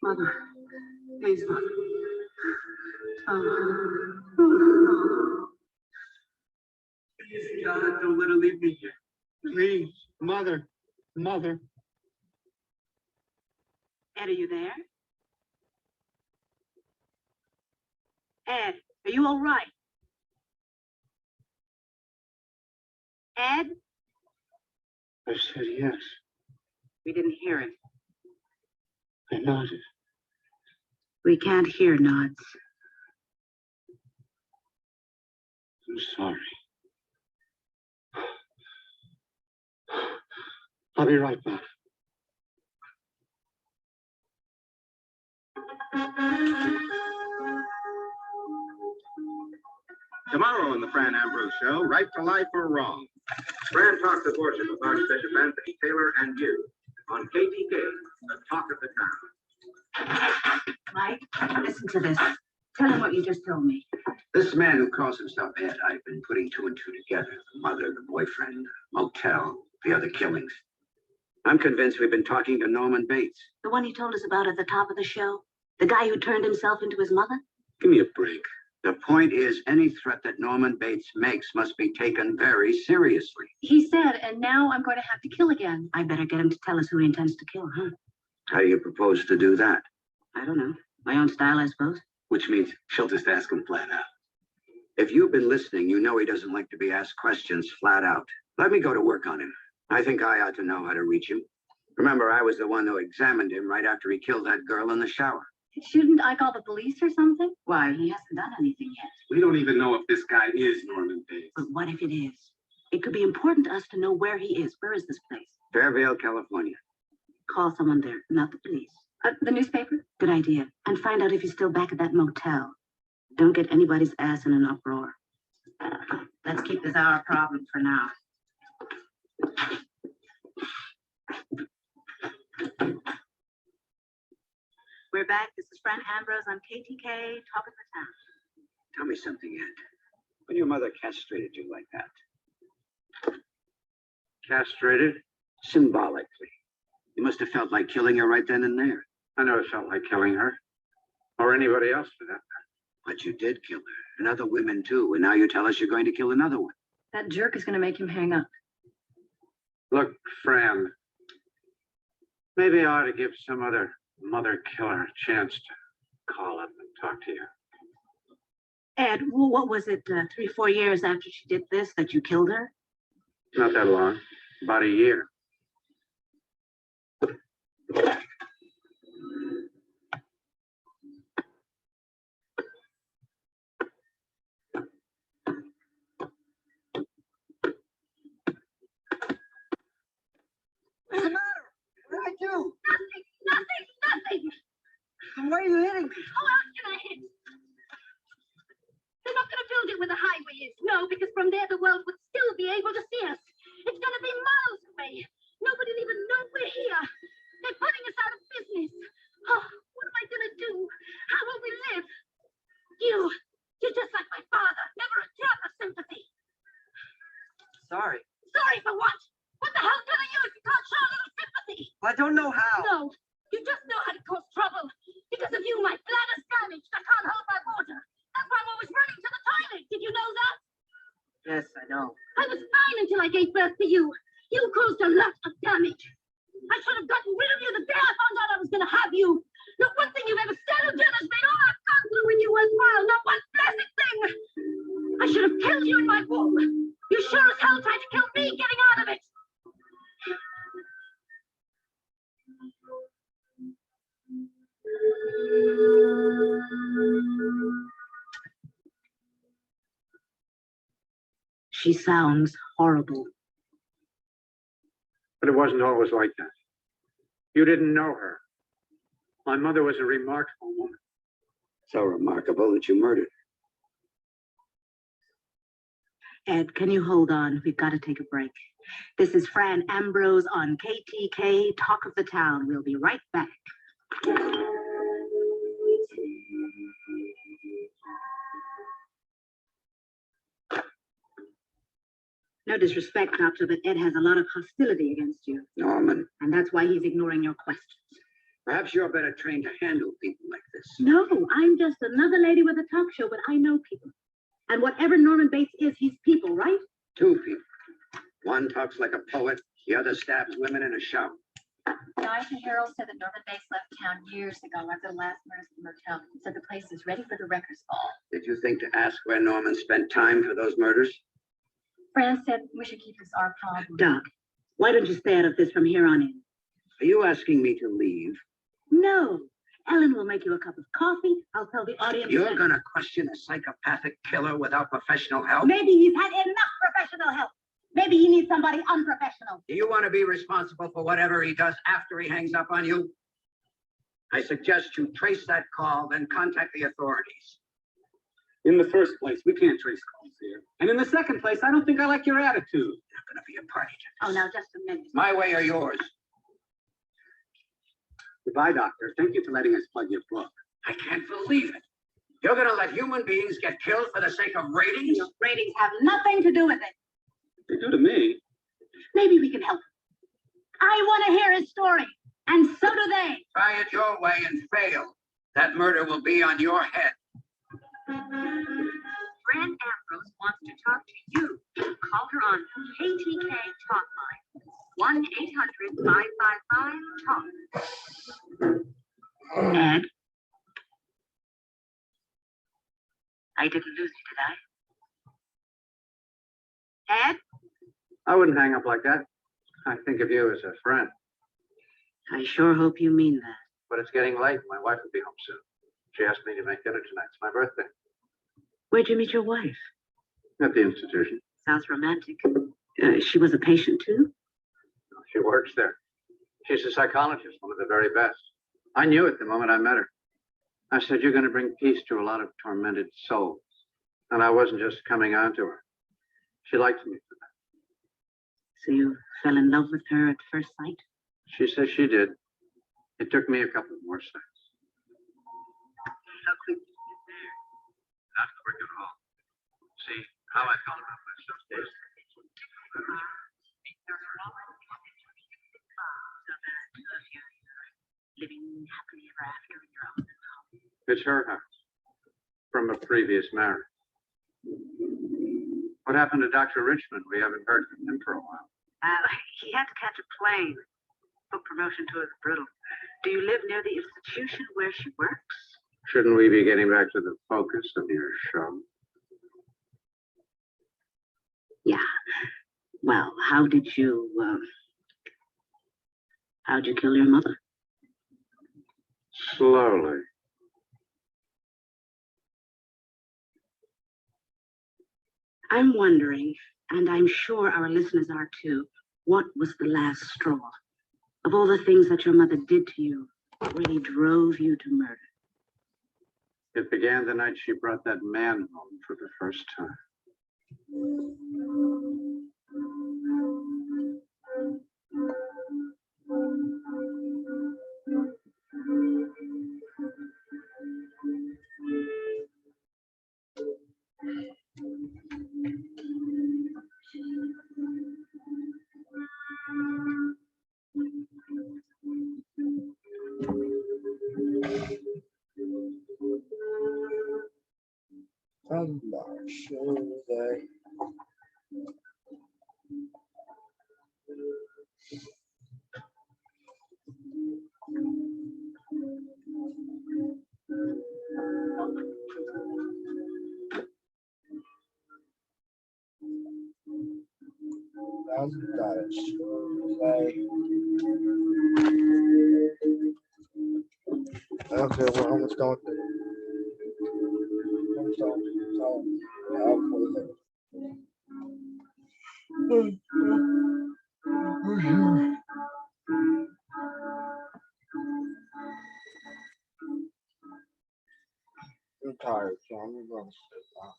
[SPEAKER 7] Mother!
[SPEAKER 8] Mother, please, Mother. Please, God, don't let her leave me here. Please, Mother, Mother.
[SPEAKER 3] Ed, are you there? Ed, are you all right? Ed?
[SPEAKER 2] I said yes.
[SPEAKER 3] We didn't hear it.
[SPEAKER 2] I nodded.
[SPEAKER 3] We can't hear nods.
[SPEAKER 2] I'm sorry. I'll be right back.
[SPEAKER 10] Tomorrow on the Fran Ambrose Show, Right to Life or Wrong. Fran talks abortion with Archbishop Anthony Taylor and you on KTK, the talk of the town.
[SPEAKER 3] Mike, listen to this. Tell him what you just told me.
[SPEAKER 4] This man who calls himself Ed, I've been putting two and two together. The mother, the boyfriend, motel, the other killings. I'm convinced we've been talking to Norman Bates.
[SPEAKER 3] The one you told us about at the top of the show? The guy who turned himself into his mother?
[SPEAKER 4] Give me a break. The point is, any threat that Norman Bates makes must be taken very seriously.
[SPEAKER 9] He said, and now I'm going to have to kill again.
[SPEAKER 3] I better get him to tell us who he intends to kill, huh?
[SPEAKER 4] How do you propose to do that?
[SPEAKER 3] I don't know. My own style, I suppose.
[SPEAKER 4] Which means she'll just ask him flat out. If you've been listening, you know he doesn't like to be asked questions flat out. Let me go to work on him. I think I ought to know how to reach him. Remember, I was the one who examined him right after he killed that girl in the shower.
[SPEAKER 9] Shouldn't I call the police or something?
[SPEAKER 3] Why, he hasn't done anything yet.
[SPEAKER 10] We don't even know if this guy is Norman Bates.
[SPEAKER 3] But what if it is? It could be important to us to know where he is. Where is this place?
[SPEAKER 4] Fairvale, California.
[SPEAKER 3] Call someone there, not the police.
[SPEAKER 9] The newspaper?
[SPEAKER 3] Good idea. And find out if he's still back at that motel. Don't get anybody's ass in an uproar. Let's keep this our problem for now. We're back. This is Fran Ambrose on KTK, Talk of the Town.
[SPEAKER 4] Tell me something, Ed. When your mother castrated you like that?
[SPEAKER 2] Castrated?
[SPEAKER 4] Symbolically. You must have felt like killing her right then and there.
[SPEAKER 2] I never felt like killing her. Or anybody else for that matter.
[SPEAKER 4] But you did kill her. And other women too. And now you tell us you're going to kill another one.
[SPEAKER 9] That jerk is going to make him hang up.
[SPEAKER 2] Look, Fran. Maybe I ought to give some other mother killer a chance to call up and talk to you.
[SPEAKER 3] Ed, what was it, 3-4 years after she did this that you killed her?
[SPEAKER 2] Not that long. About a year.
[SPEAKER 8] What's the matter? What did I do?
[SPEAKER 9] Nothing.
[SPEAKER 8] Then why are you hitting me?
[SPEAKER 9] Who else can I hit? They're not going to build it where the highway is. No, because from there the world would still be able to see us. It's going to be miles away. Nobody will even know we're here. They're putting us out of business. Oh, what am I going to do? How will we live? You're just like my father. Never a drop of sympathy.
[SPEAKER 8] Sorry.
[SPEAKER 9] Sorry for what? What the hell can I use if you can't show a little sympathy?
[SPEAKER 8] I don't know how.
[SPEAKER 9] No, you just know how to cause trouble. Because of you, my bladder's damaged. I can't hold my water. That's why I'm always running to the toilet. Did you know that?
[SPEAKER 8] Yes, I know.
[SPEAKER 9] I was fine until I gave birth to you. You caused a lot of damage. I should have gotten rid of you the day I found out I was going to have you. Not one thing you've ever said or done has made all I've gone through with you worthwhile. Not one blessed thing. I should have killed you in my womb. You sure as hell tried to kill me getting out of it.
[SPEAKER 3] She sounds horrible.
[SPEAKER 2] But it wasn't always like that. You didn't know her. My mother was a remarkable woman.
[SPEAKER 4] So remarkable that you murdered her.
[SPEAKER 3] Ed, can you hold on? We've got to take a break. This is Fran Ambrose on KTK, Talk of the Town. We'll be right back. No disrespect, Doctor, but Ed has a lot of hostility against you.
[SPEAKER 4] Norman,
[SPEAKER 3] And that's why he's ignoring your questions.
[SPEAKER 4] perhaps you're better trained to handle people like this.
[SPEAKER 3] No, I'm just another lady with a talk show, but I know people. And whatever Norman Bates is, he's people, right?
[SPEAKER 4] Two people. One talks like a poet, the other stabs women in a shower.
[SPEAKER 11] Diana Harold said that Norman Bates left town years ago after the last murders at the motel. He said the place is ready for the wrecker's ball.
[SPEAKER 4] Did you think to ask where Norman spent time for those murders?
[SPEAKER 11] Fran said we should keep this our problem.
[SPEAKER 3] Doc, why don't you stay out of this from here on in?
[SPEAKER 4] Are you asking me to leave?
[SPEAKER 3] No. Ellen will make you a cup of coffee. I'll tell the audience.
[SPEAKER 4] You're gonna question a psychopathic killer without professional help?
[SPEAKER 3] Maybe he's had enough professional help. Maybe he needs somebody unprofessional.
[SPEAKER 4] Do you want to be responsible for whatever he does after he hangs up on you? I suggest you trace that call, then contact the authorities.
[SPEAKER 2] In the first place, we can't trace calls here. And in the second place, I don't think I like your attitude.
[SPEAKER 4] Not gonna be a party to
[SPEAKER 3] Oh,
[SPEAKER 4] this.
[SPEAKER 3] now just a minute.
[SPEAKER 4] My way or yours?
[SPEAKER 2] Goodbye, Doctor. Thank you for letting us plug your book.
[SPEAKER 4] I can't believe it. You're gonna let human beings get killed for the sake of ratings?
[SPEAKER 3] Your ratings have nothing to do with it.
[SPEAKER 2] They do to me.
[SPEAKER 3] Maybe we can help him. I want to hear his story, and so do they.
[SPEAKER 4] Try it your way and fail. That murder will be on your head.
[SPEAKER 11] Fran Ambrose wants to talk to you. Call her on KTK Talk Line. 1-800-555-TALK.
[SPEAKER 3] Ed,
[SPEAKER 11] I didn't lose you, did I?
[SPEAKER 3] Ed,
[SPEAKER 2] I wouldn't hang up like that. I think of you as a friend.
[SPEAKER 3] I sure hope you mean that.
[SPEAKER 2] But it's getting late. My wife will be home soon. She asked me to make dinner tonight. It's my birthday.
[SPEAKER 3] Where'd you meet your wife?
[SPEAKER 2] At the institution.
[SPEAKER 3] Sounds romantic. She was a patient too?
[SPEAKER 2] She works there. She's a psychologist, one of the very best. I knew it the moment I met her. I said, you're going to bring peace to a lot of tormented souls. And I wasn't just coming on to her. She liked me for that.
[SPEAKER 3] So you fell in love with her at first sight?
[SPEAKER 2] She says she did. It took me a couple of more sights.
[SPEAKER 11] How quick did you get there?
[SPEAKER 2] Not quick at all. See, how I felt about myself was
[SPEAKER 11] Living happily ever after in your own home.
[SPEAKER 2] it's her house from a previous marriage. What happened to Dr. Richmond? We haven't heard from him for a while.
[SPEAKER 3] He had to catch a plane. Book promotion tour is brutal. Do you live near the institution where she works?
[SPEAKER 2] Shouldn't we be getting back to the focus of your show?
[SPEAKER 3] Yeah. Well, how'd you kill your mother?
[SPEAKER 2] Slowly.
[SPEAKER 3] I'm wondering, and I'm sure our listeners are too, what was the last straw? Of all the things that your mother did to you, what really drove you to murder?
[SPEAKER 2] It began the night she brought that man home for the first time.
[SPEAKER 1] I'm not sure that. Okay, we're almost done with it. Almost done. So, I'm tired, so I'm gonna go to sleep now.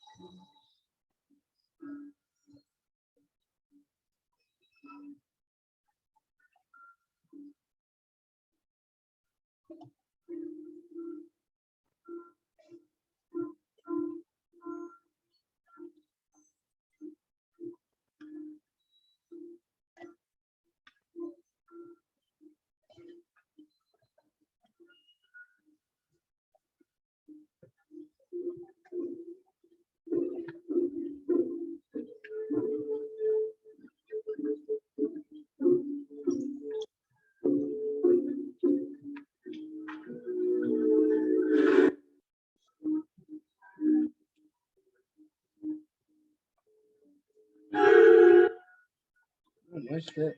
[SPEAKER 1] Oh, what's this?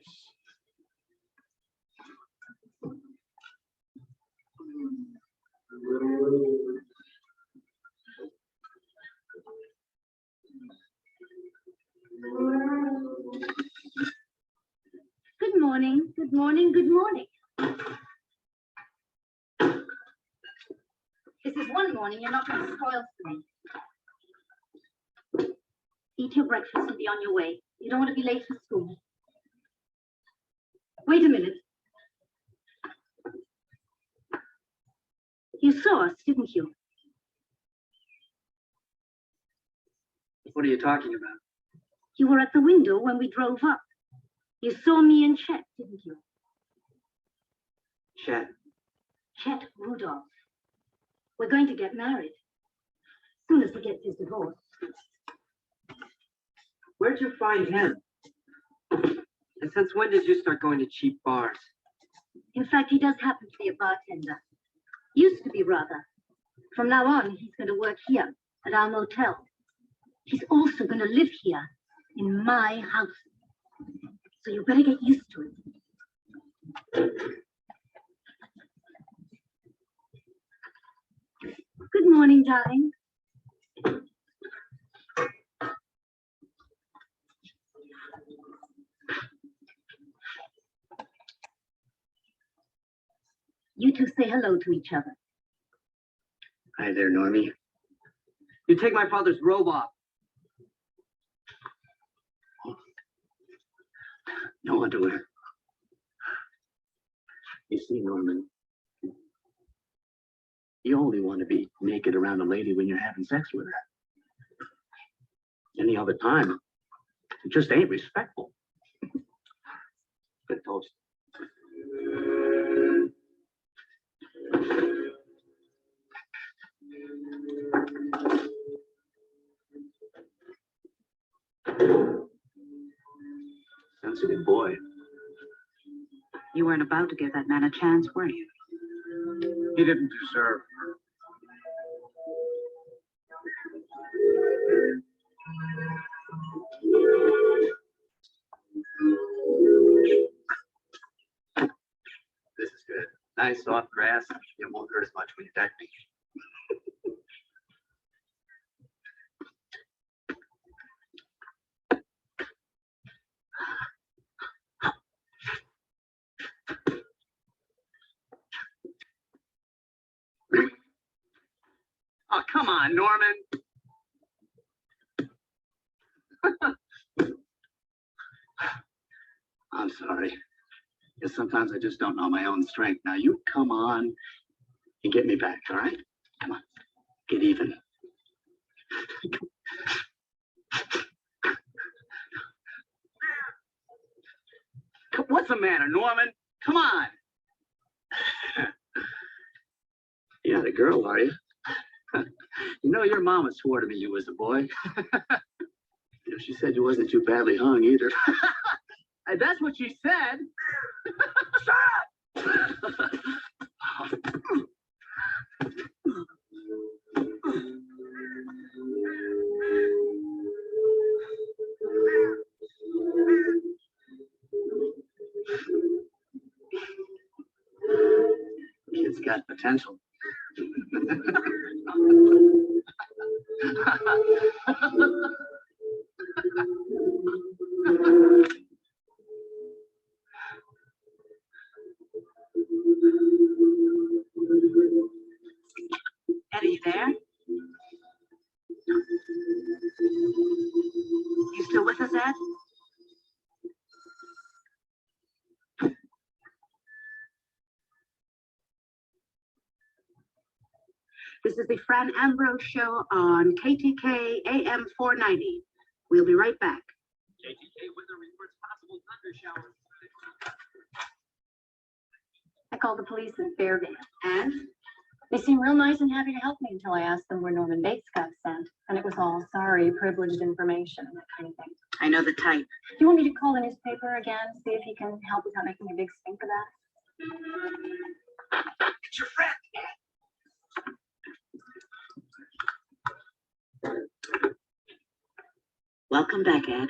[SPEAKER 9] Good morning, good morning, good morning. This is one morning you're not going to spoil for me. Eat your breakfast and be on your way. You don't want to be late for school. Wait a minute. You saw us, didn't you?
[SPEAKER 8] What are you talking about?
[SPEAKER 9] You were at the window when we drove up. You saw me and Chet, didn't you?
[SPEAKER 8] Chet.
[SPEAKER 9] Chet Rudolph. We're going to get married. As soon as he gets his divorce.
[SPEAKER 8] Where'd you find him? And since when did you start going to cheap bars?
[SPEAKER 9] In fact, he does happen to be a bartender. Used to be, rather. From now on, he's going to work here at our motel. He's also going to live here in my house. So you better get used to it. Good morning, darling. You two say hello to each other.
[SPEAKER 4] Hi there, Normie.
[SPEAKER 8] You take my father's robe off.
[SPEAKER 4] No underwear. You see, Norman, you only want to be naked around a lady when you're having sex with her. Any other time, it just ain't respectful. Good toast. Sensitive boy.
[SPEAKER 3] You weren't about to give that man a chance, were you?
[SPEAKER 2] He didn't deserve her.
[SPEAKER 4] This is good. Nice soft grass. It won't hurt as much when you deck me.
[SPEAKER 8] Oh, come on, Norman.
[SPEAKER 4] I'm sorry. Because sometimes I just don't know my own strength. Now you come on and get me back, all right? Come on. Get even.
[SPEAKER 8] What's the matter, Norman? Come on.
[SPEAKER 4] You're not a girl, are you? You know, your mama swore to me you was a boy. She said you wasn't too badly hung either.
[SPEAKER 8] That's what she said.
[SPEAKER 4] Kid's got potential.
[SPEAKER 3] Eddie, you there? This is the Fran Ambrose Show on KTK AM 490. We'll be right back.
[SPEAKER 7] KTK weather reports possible thunder showers.
[SPEAKER 11] I called the police in Fairview.
[SPEAKER 3] And
[SPEAKER 11] They seemed real nice and happy to help me until I asked them where Norman Bates got sent. And it was all, sorry, privileged information and that kind of thing.
[SPEAKER 3] I know the type.
[SPEAKER 11] Do you want me to call the newspaper again, see if he can help without making a big stink about it?
[SPEAKER 7] It's your friend.
[SPEAKER 3] Welcome back, Ed.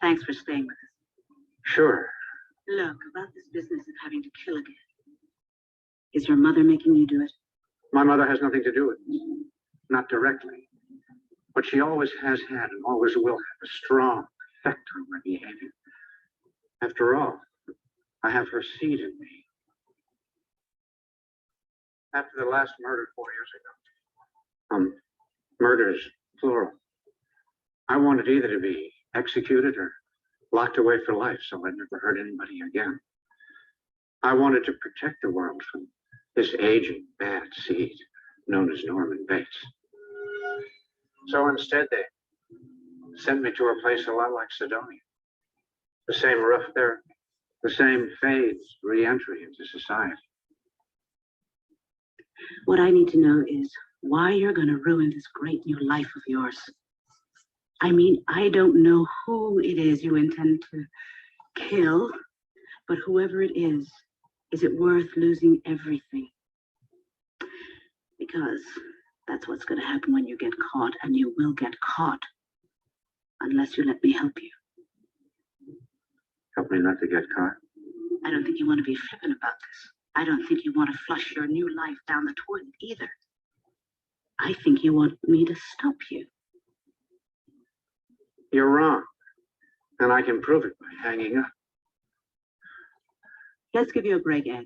[SPEAKER 3] Thanks for staying with us.
[SPEAKER 2] Sure.
[SPEAKER 3] Look, about this business of having to kill again. Is your mother making you do it?
[SPEAKER 2] My mother has nothing to do with it. Not directly. But she always has had and always will have a strong effect on my behavior. After all, I have her seed in me. After the last murder 4 years ago. Murders, plural. I wanted either to be executed or locked away for life so I'd never hurt anybody again. I wanted to protect the world from this aging bad seed known as Norman Bates. So instead they sent me to a place a lot like Sidonia. The same rough therapy, the same phased re-entry into society.
[SPEAKER 3] What I need to know is why you're going to ruin this great new life of yours. I mean, I don't know who it is you intend to kill, but whoever it is it worth losing everything? Because that's what's going to happen when you get caught, and you will get caught unless you let me help you.
[SPEAKER 2] Help me not to get caught.
[SPEAKER 3] I don't think you want to be flippant about this. I don't think you want to flush your new life down the toilet either. I think you want me to stop you.
[SPEAKER 2] You're wrong. And I can prove it by hanging up.
[SPEAKER 3] Let's give you a break, Ed.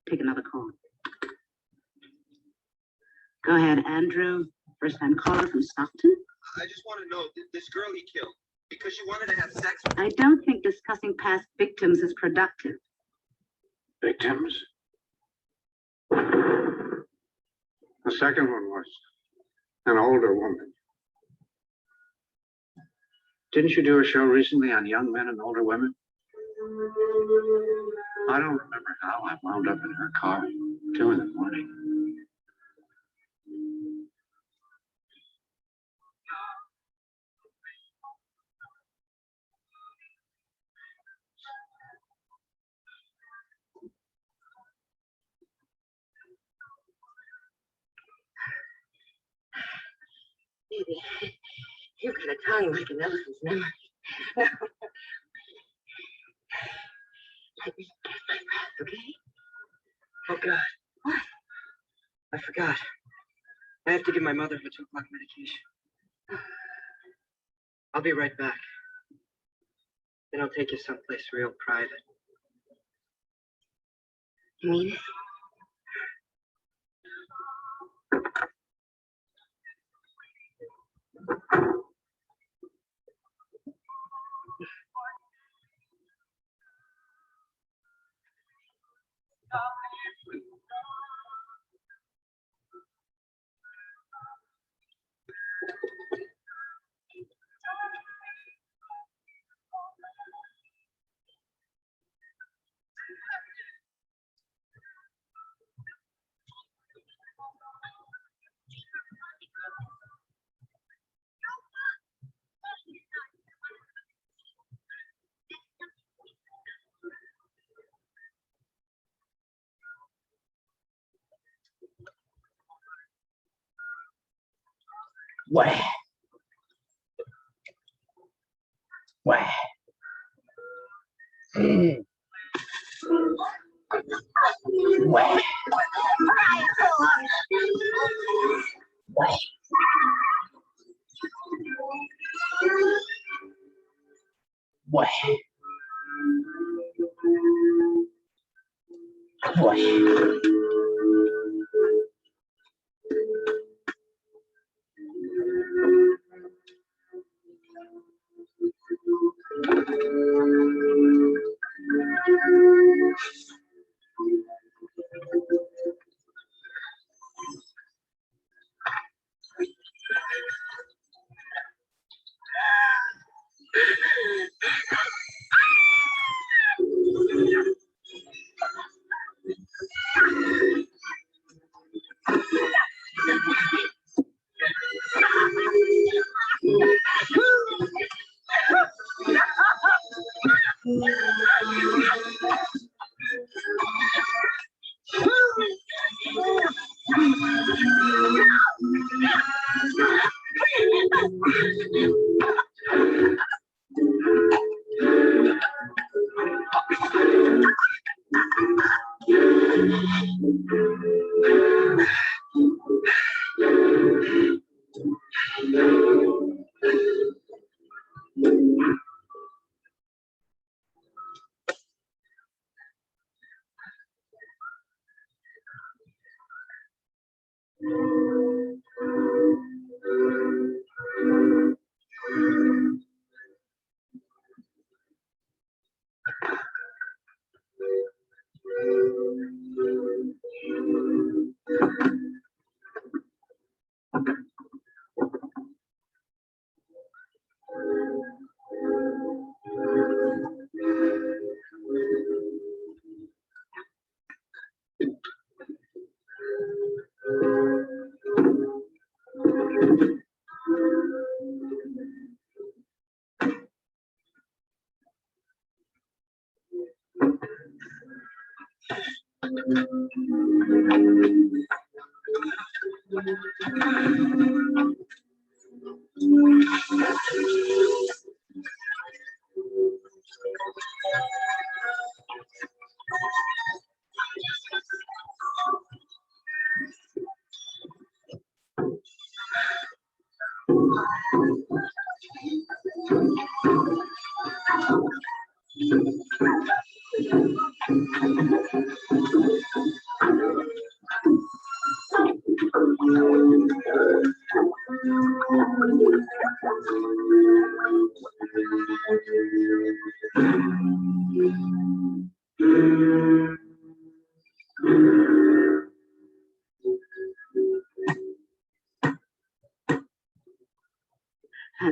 [SPEAKER 3] Take another call. Go ahead, Andrew. First-time caller from Stockton.
[SPEAKER 10] I just want to know, this girl he killed, because she wanted to have sex with
[SPEAKER 3] I don't think discussing past victims is productive.
[SPEAKER 2] Victims? The second one was an older woman. Didn't you do a show recently on young men and older women? I don't remember how I wound up in her car, 2 in the morning.
[SPEAKER 3] Baby, you've got a tongue like an elephant's memory. Let me catch my breath, okay?
[SPEAKER 12] Oh, God.
[SPEAKER 3] What?
[SPEAKER 12] I forgot. I have to give my mother her 2 o'clock medication. I'll be right back. Then I'll take you someplace real private.
[SPEAKER 3] You mean it?
[SPEAKER 1] Wah. Wah. Wah. Wah. Wah. Wah.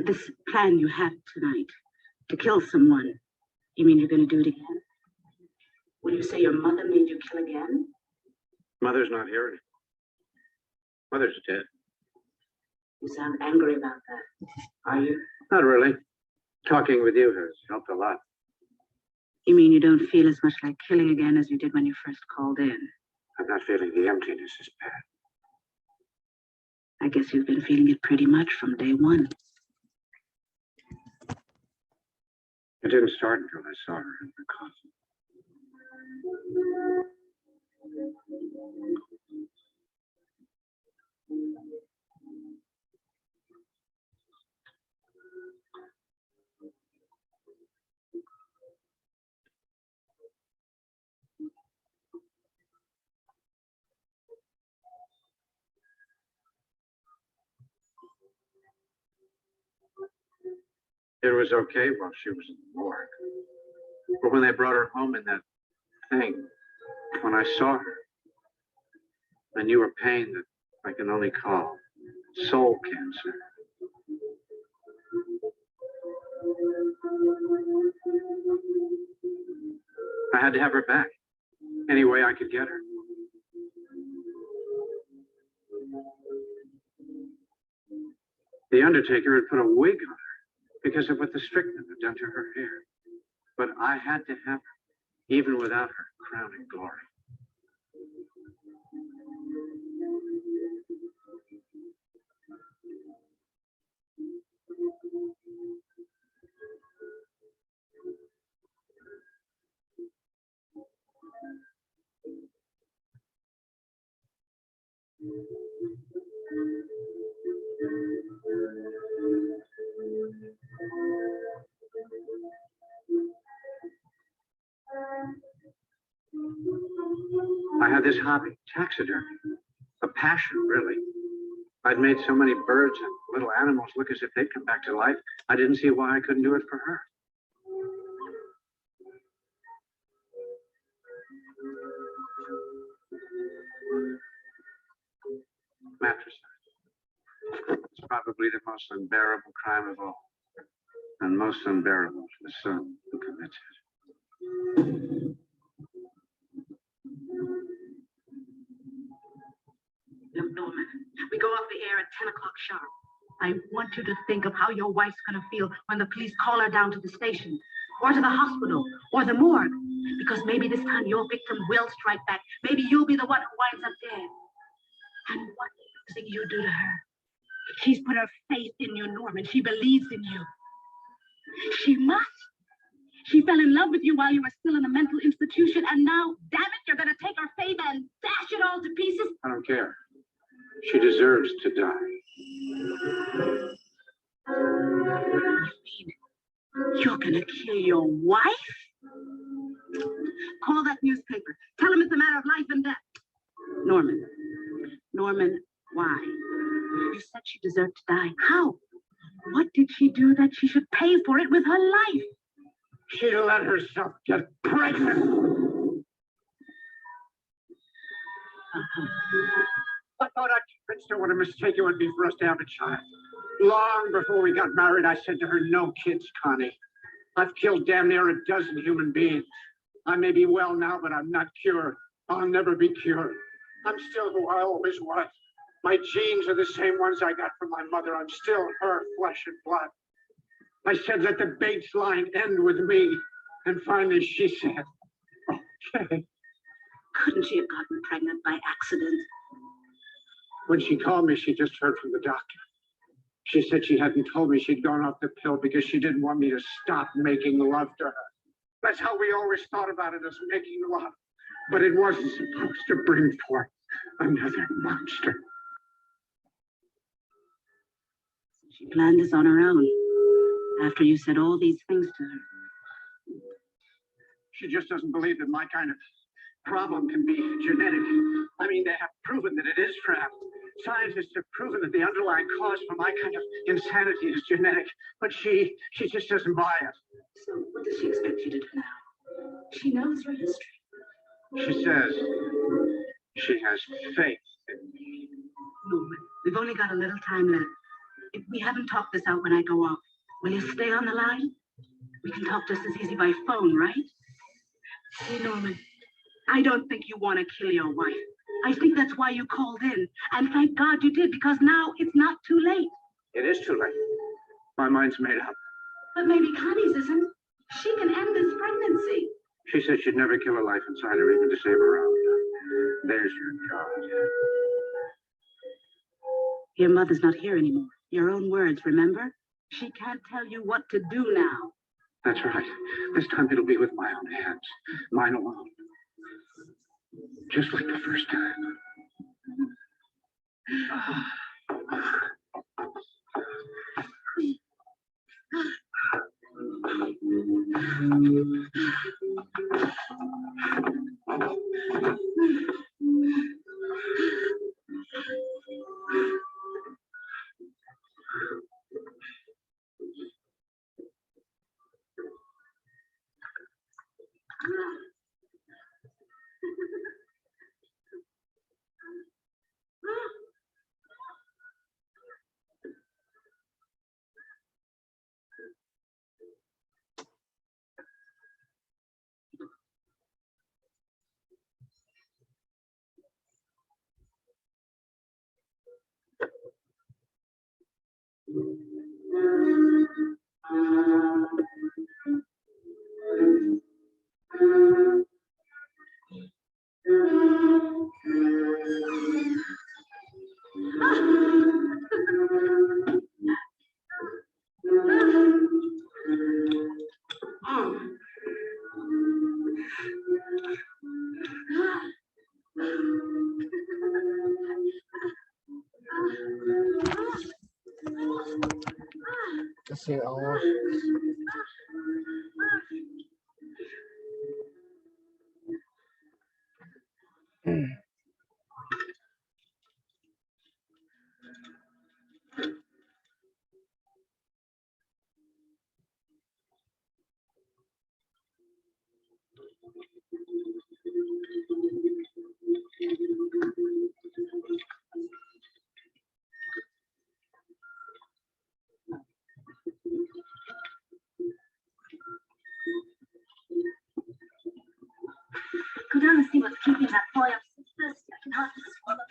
[SPEAKER 3] This plan you had tonight to kill someone, you mean you're going to do it again? Will you say your mother made you kill again?
[SPEAKER 2] Mother's not here anymore. Mother's dead.
[SPEAKER 3] You sound angry about that. Are you?
[SPEAKER 2] Not really. Talking with you has helped a lot.
[SPEAKER 3] You mean you don't feel as much like killing again as you did when you first called in?
[SPEAKER 2] I'm not feeling the emptiness as bad.
[SPEAKER 3] I guess you've been feeling it pretty much from day one.
[SPEAKER 2] It didn't start until I saw her in the coffin. It was okay while she was in the morgue. But when they brought her home in that thing, when I saw her, I knew her pain that I can only call soul cancer. I had to have her back, any way I could get her. The undertaker had put a wig on her because of what the strychnine had done to her hair. But I had to have her, even without her crowning glory. I had this hobby, taxidermy, a passion, really. I'd made so many birds and little animals look as if they'd come back to life. I didn't see why I couldn't do it for her. Matricide. It's probably the most unbearable crime of all, and most unbearable to the son who commits it.
[SPEAKER 3] Look, Norman, we go off the air at 10 o'clock sharp. I want you to think of how your wife's going to feel when the police call her down to the station, or to the hospital, or the morgue. Because maybe this time your victim will strike back. Maybe you'll be the one who winds up dead. And what do you think you do to her? She's put her faith in you, Norman. She believes in you. She must. She fell in love with you while you were still in a mental institution, and now, damn it, you're gonna take her faith and dash it all to pieces?
[SPEAKER 2] I don't care. She deserves to die.
[SPEAKER 3] You mean you're gonna kill your wife? Call that newspaper. Tell him it's a matter of life and death. Norman. Norman, why? You said she deserved to die. How? What did she do that she should pay for it with her life?
[SPEAKER 2] She let herself get pregnant. I thought I convinced her what a mistake it would be for us to have a child. Long before we got married, I said to her, no kids, Connie. I've killed damn near a dozen human beings. I may be well now, but I'm not cured. I'll never be cured. I'm still who I always was. My genes are the same ones I got from my mother. I'm still her flesh and blood. I said, let the Bates line end with me. And finally she said, okay.
[SPEAKER 3] Couldn't she have gotten pregnant by accident?
[SPEAKER 2] When she called me, she just heard from the doctor. She said she hadn't told me she'd gone off the pill because she didn't want me to stop making love to her. That's how we always thought about it, as making love. But it wasn't supposed to bring forth another monster.
[SPEAKER 3] She planned this on her own, after you said all these things to her.
[SPEAKER 2] She just doesn't believe that my kind of problem can be genetic. I mean, they have proven that it is, Fran. Scientists have proven that the underlying cause for my kind of insanity is genetic, but she just doesn't buy it.
[SPEAKER 3] So what does she expect you to do now? She knows your history.
[SPEAKER 2] She says she has faith in me.
[SPEAKER 3] Norman, we've only got a little time left. If we haven't talked this out when I go off, will you stay on the line? We can talk just as easy by phone, right? See, Norman, I don't think you want to kill your wife. I think that's why you called in. And thank God you did, because now it's not too late.
[SPEAKER 2] It is too late. My mind's made up.
[SPEAKER 3] But maybe Connie's isn't. She can end this pregnancy.
[SPEAKER 2] She said she'd never kill a life inside her, even to save her own. There's your card.
[SPEAKER 3] Your mother's not here anymore. Your own words, remember? She can't tell you what to do now.
[SPEAKER 2] That's right. This time it'll be with my own hands. Mine alone. Just like the first time.
[SPEAKER 1] See all.
[SPEAKER 9] Go down and see what's keeping that boy up so thirsty. I can hardly swallow.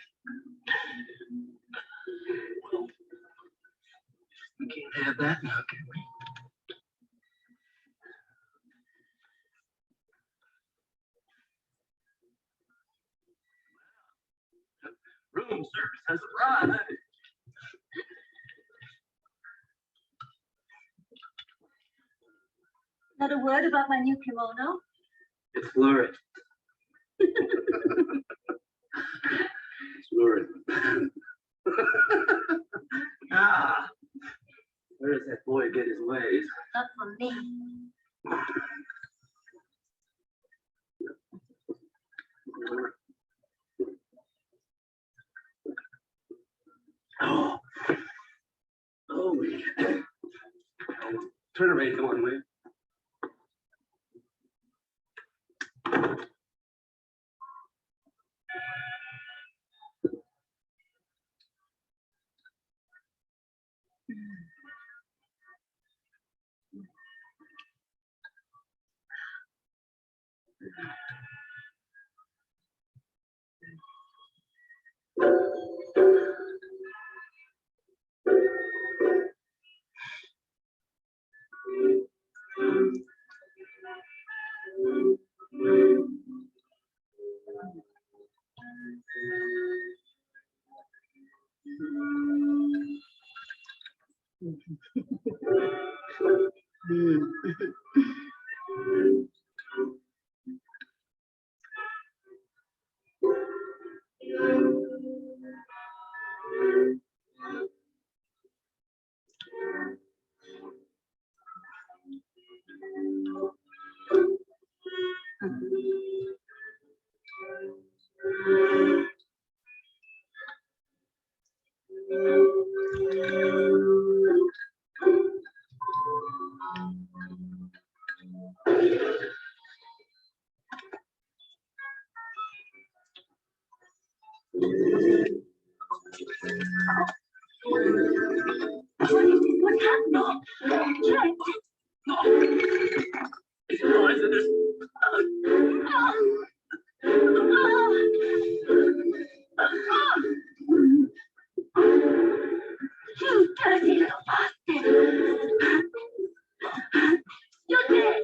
[SPEAKER 8] We can't have that now, can we?
[SPEAKER 7] Room service has arrived.
[SPEAKER 9] Not a word about my new kimono.
[SPEAKER 7] It's lurid.
[SPEAKER 10] It's lurid.
[SPEAKER 7] Ah, where does that boy get his ways?
[SPEAKER 9] Not from me.
[SPEAKER 7] Oh, oh, turn around, come on, will you?
[SPEAKER 9] What's happening? Jack!
[SPEAKER 7] He's poisonous.
[SPEAKER 9] You dirty little bastard! You're dead!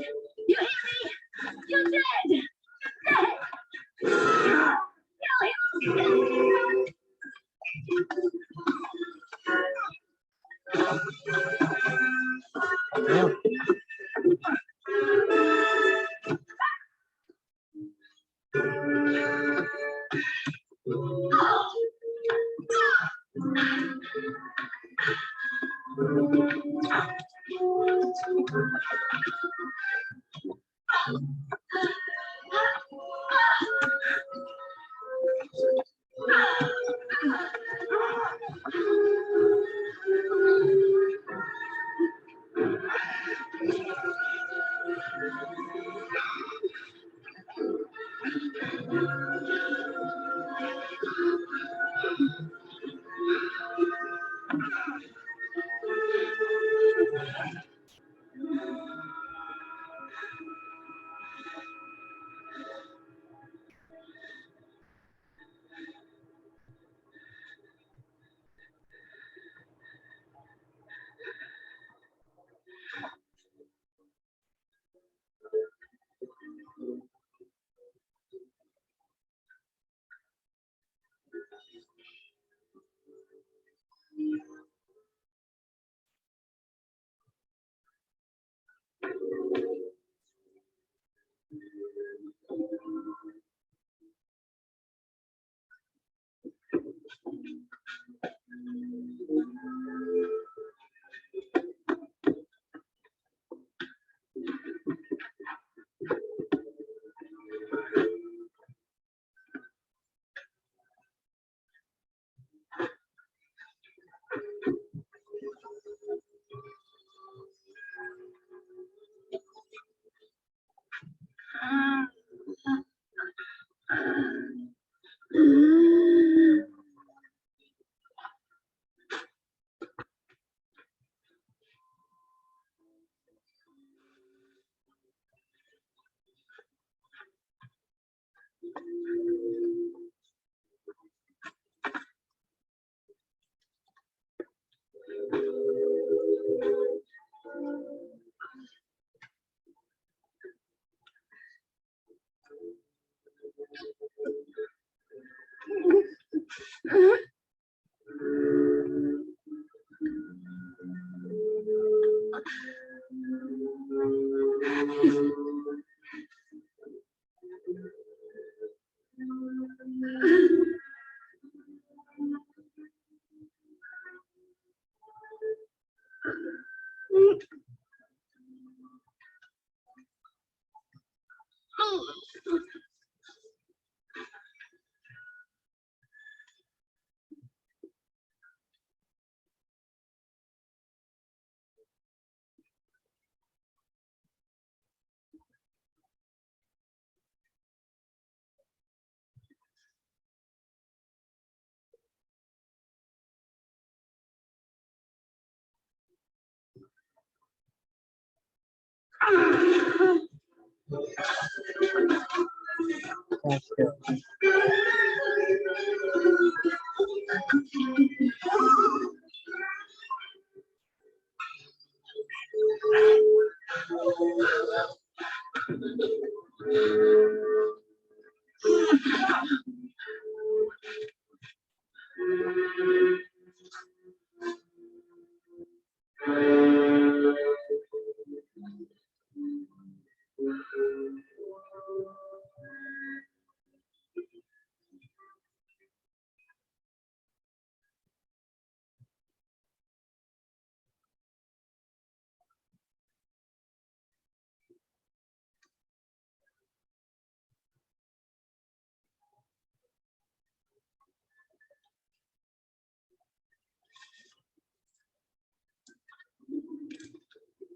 [SPEAKER 9] You hear me? You're dead! Dead! Kill him!
[SPEAKER 1] That's good.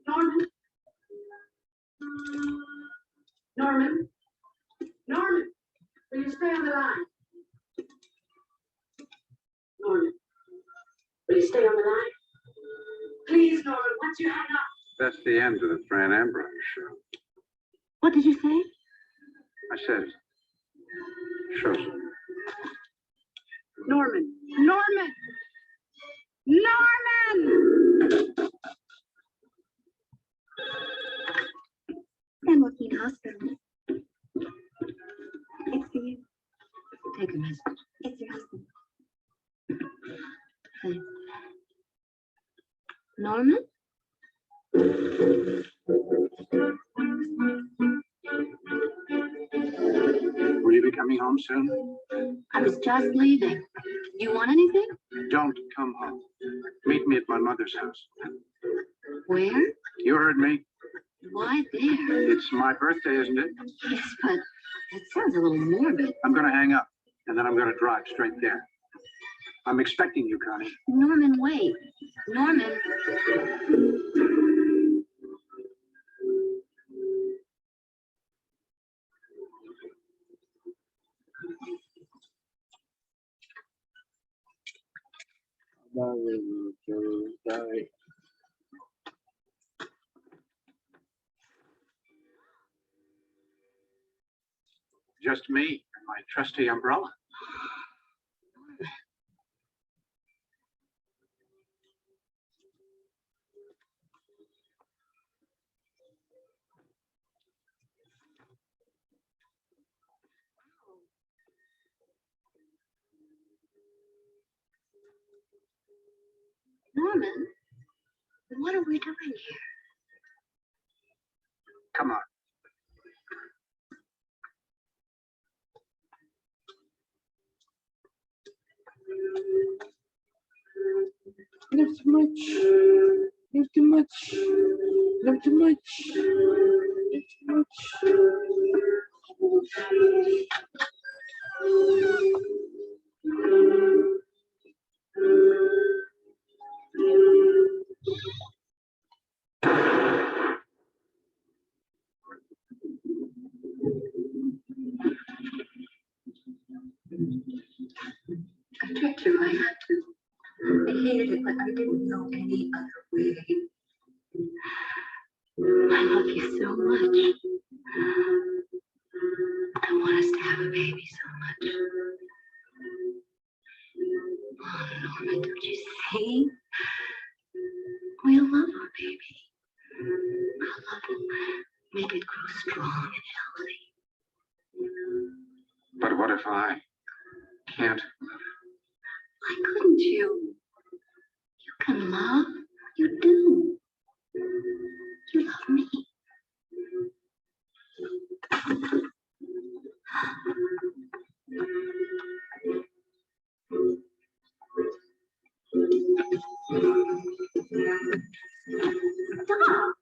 [SPEAKER 3] Norman? Norman? Norman, will you stay on the line? Norman, will you stay on the line? Please, Norman, once you hang up.
[SPEAKER 2] That's the end of the Fran Ambrose show.
[SPEAKER 3] What did you say?
[SPEAKER 2] I said, show's over.
[SPEAKER 3] Norman! Norman! Norman!
[SPEAKER 6] San Joaquin Hospital. It's for you.
[SPEAKER 3] Take a message.
[SPEAKER 6] It's your husband.
[SPEAKER 3] Thanks. Norman?
[SPEAKER 2] Will you be coming home soon?
[SPEAKER 3] I was just leaving. You want anything?
[SPEAKER 2] Don't come home. Meet me at my mother's house.
[SPEAKER 3] Where?
[SPEAKER 2] You heard me.
[SPEAKER 3] Why there?
[SPEAKER 2] It's my birthday, isn't it?
[SPEAKER 3] Yes, but that sounds a little morbid.
[SPEAKER 2] I'm going to hang up, and then I'm going to drive straight there. I'm expecting you, Connie.
[SPEAKER 3] Norman, wait. Norman.
[SPEAKER 2] Just me and my trusty umbrella.
[SPEAKER 3] Norman, what are we doing here?
[SPEAKER 2] Come on.
[SPEAKER 1] Not too much. Not too much. Not too much. Not too much.
[SPEAKER 3] I tricked you, I had to. I hated it, but I didn't know any other way. I love you so much. I want us to have a baby so much. Oh, Norman, don't you see? We'll love our baby. Our love will make it grow strong and healthy.
[SPEAKER 2] But what if I can't?
[SPEAKER 3] Why couldn't you? You can love. You do. You love me. Stop.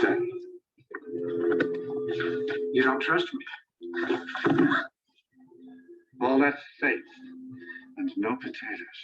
[SPEAKER 2] Stay. You don't trust me. All that faith and no potatoes.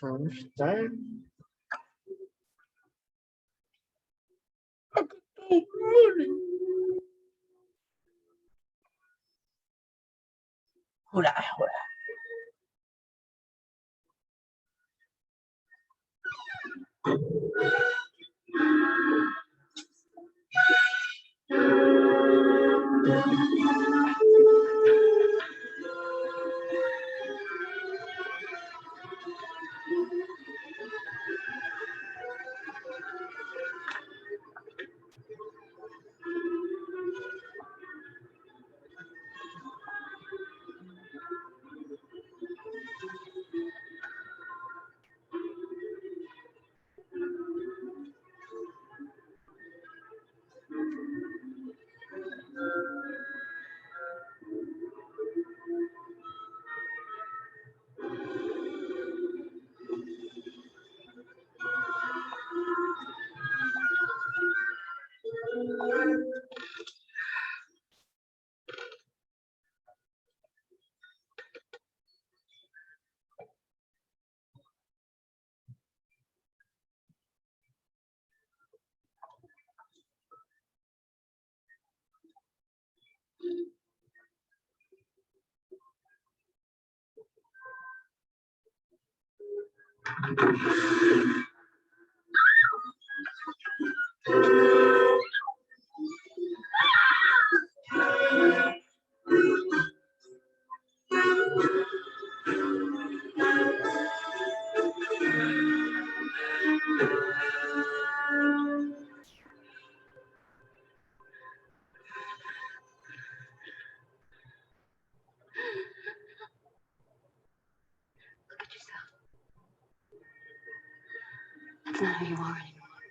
[SPEAKER 1] first time. Hola, hola.
[SPEAKER 11] Look at yourself. That's not who you are anymore.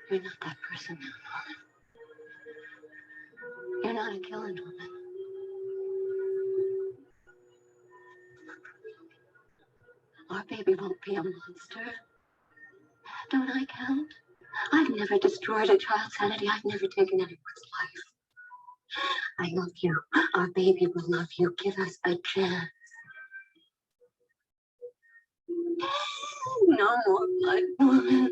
[SPEAKER 11] You're not that person now, Norman. You're not a killer, Norman. Our baby won't be a monster. Don't I count? I've never destroyed a child's sanity. I've never taken anyone's life. I love you. Our baby will love you. Give us a chance. No more blood, Norman.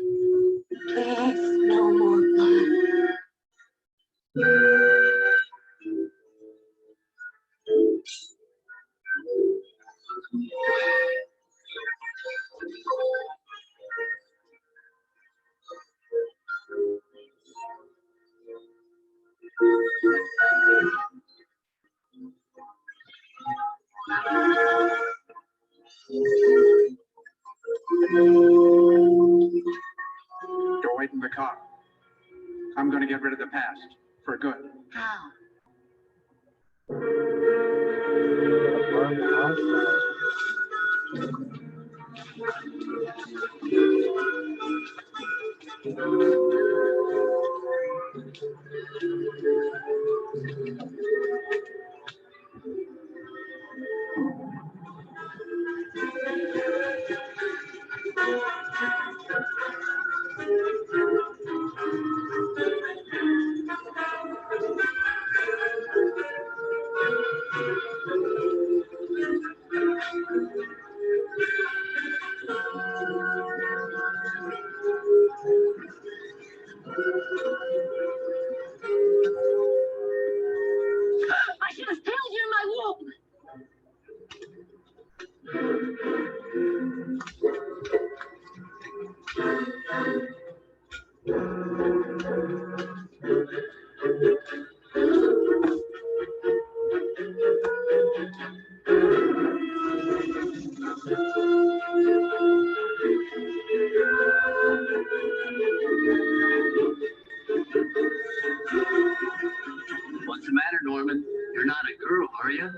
[SPEAKER 11] Please, no more blood.
[SPEAKER 2] Go wait in the car. I'm going to get rid of the past for good.
[SPEAKER 11] How? I should have killed you in my womb.
[SPEAKER 5] What's the matter, Norman? You're not a girl, are you?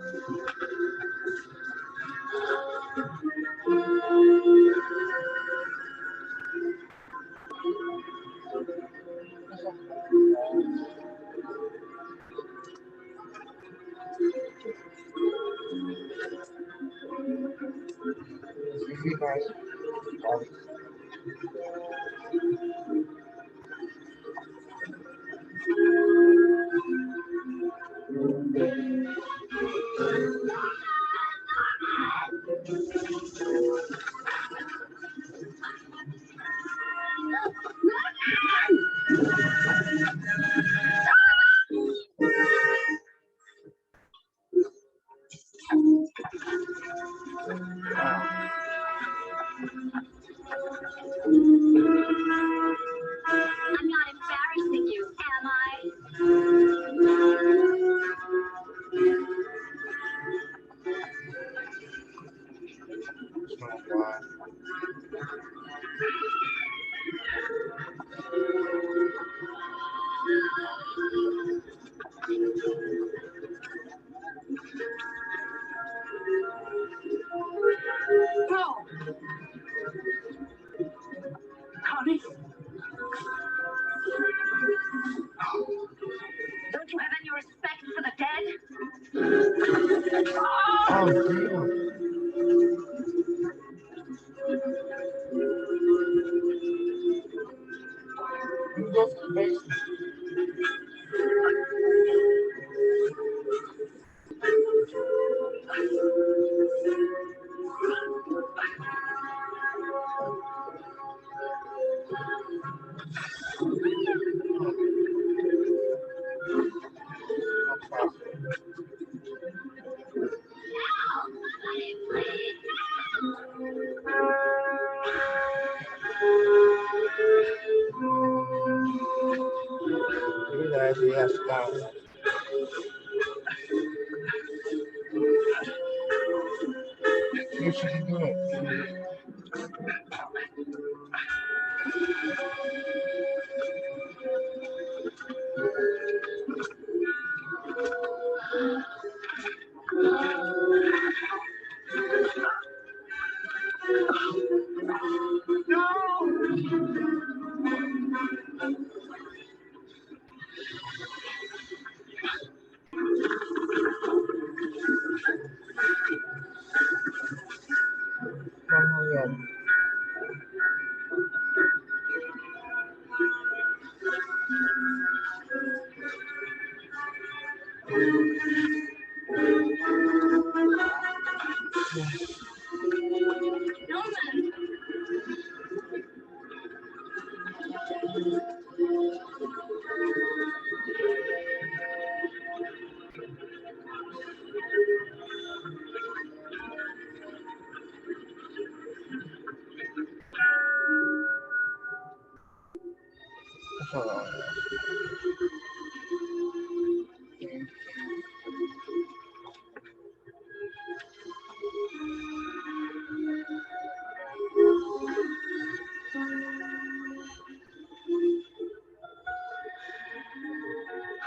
[SPEAKER 1] Oh, damn. You guys, he has to go. You should do it. Hold on.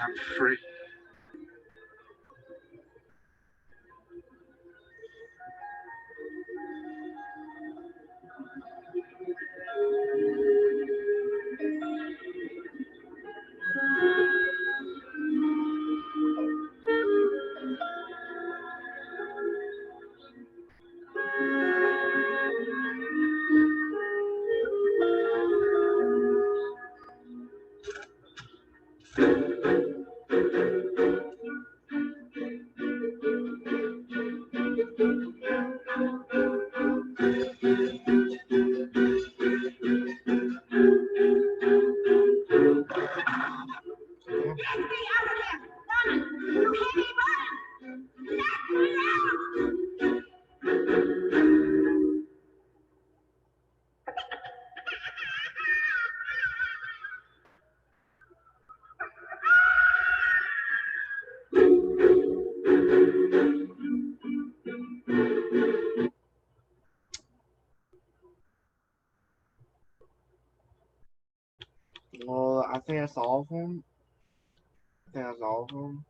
[SPEAKER 2] I'm free.
[SPEAKER 1] Well, I think that's all of them. I think that's all of them.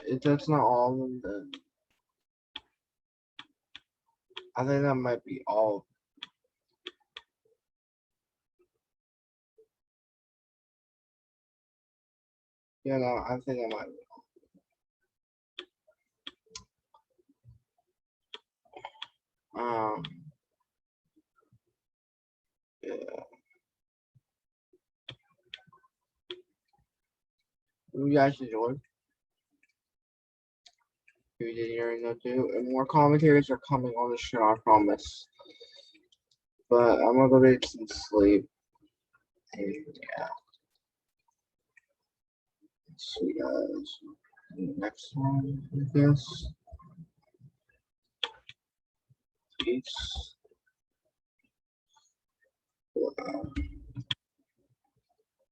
[SPEAKER 1] If that's not all of them, then I think that might be all. Yeah, no, I think that might be all. Yeah. You guys enjoyed. If you didn't already know too, and more commentaries are coming on the show, I promise. But I'm gonna go get some sleep. And yeah. See you guys next one, I guess. Peace. Wow.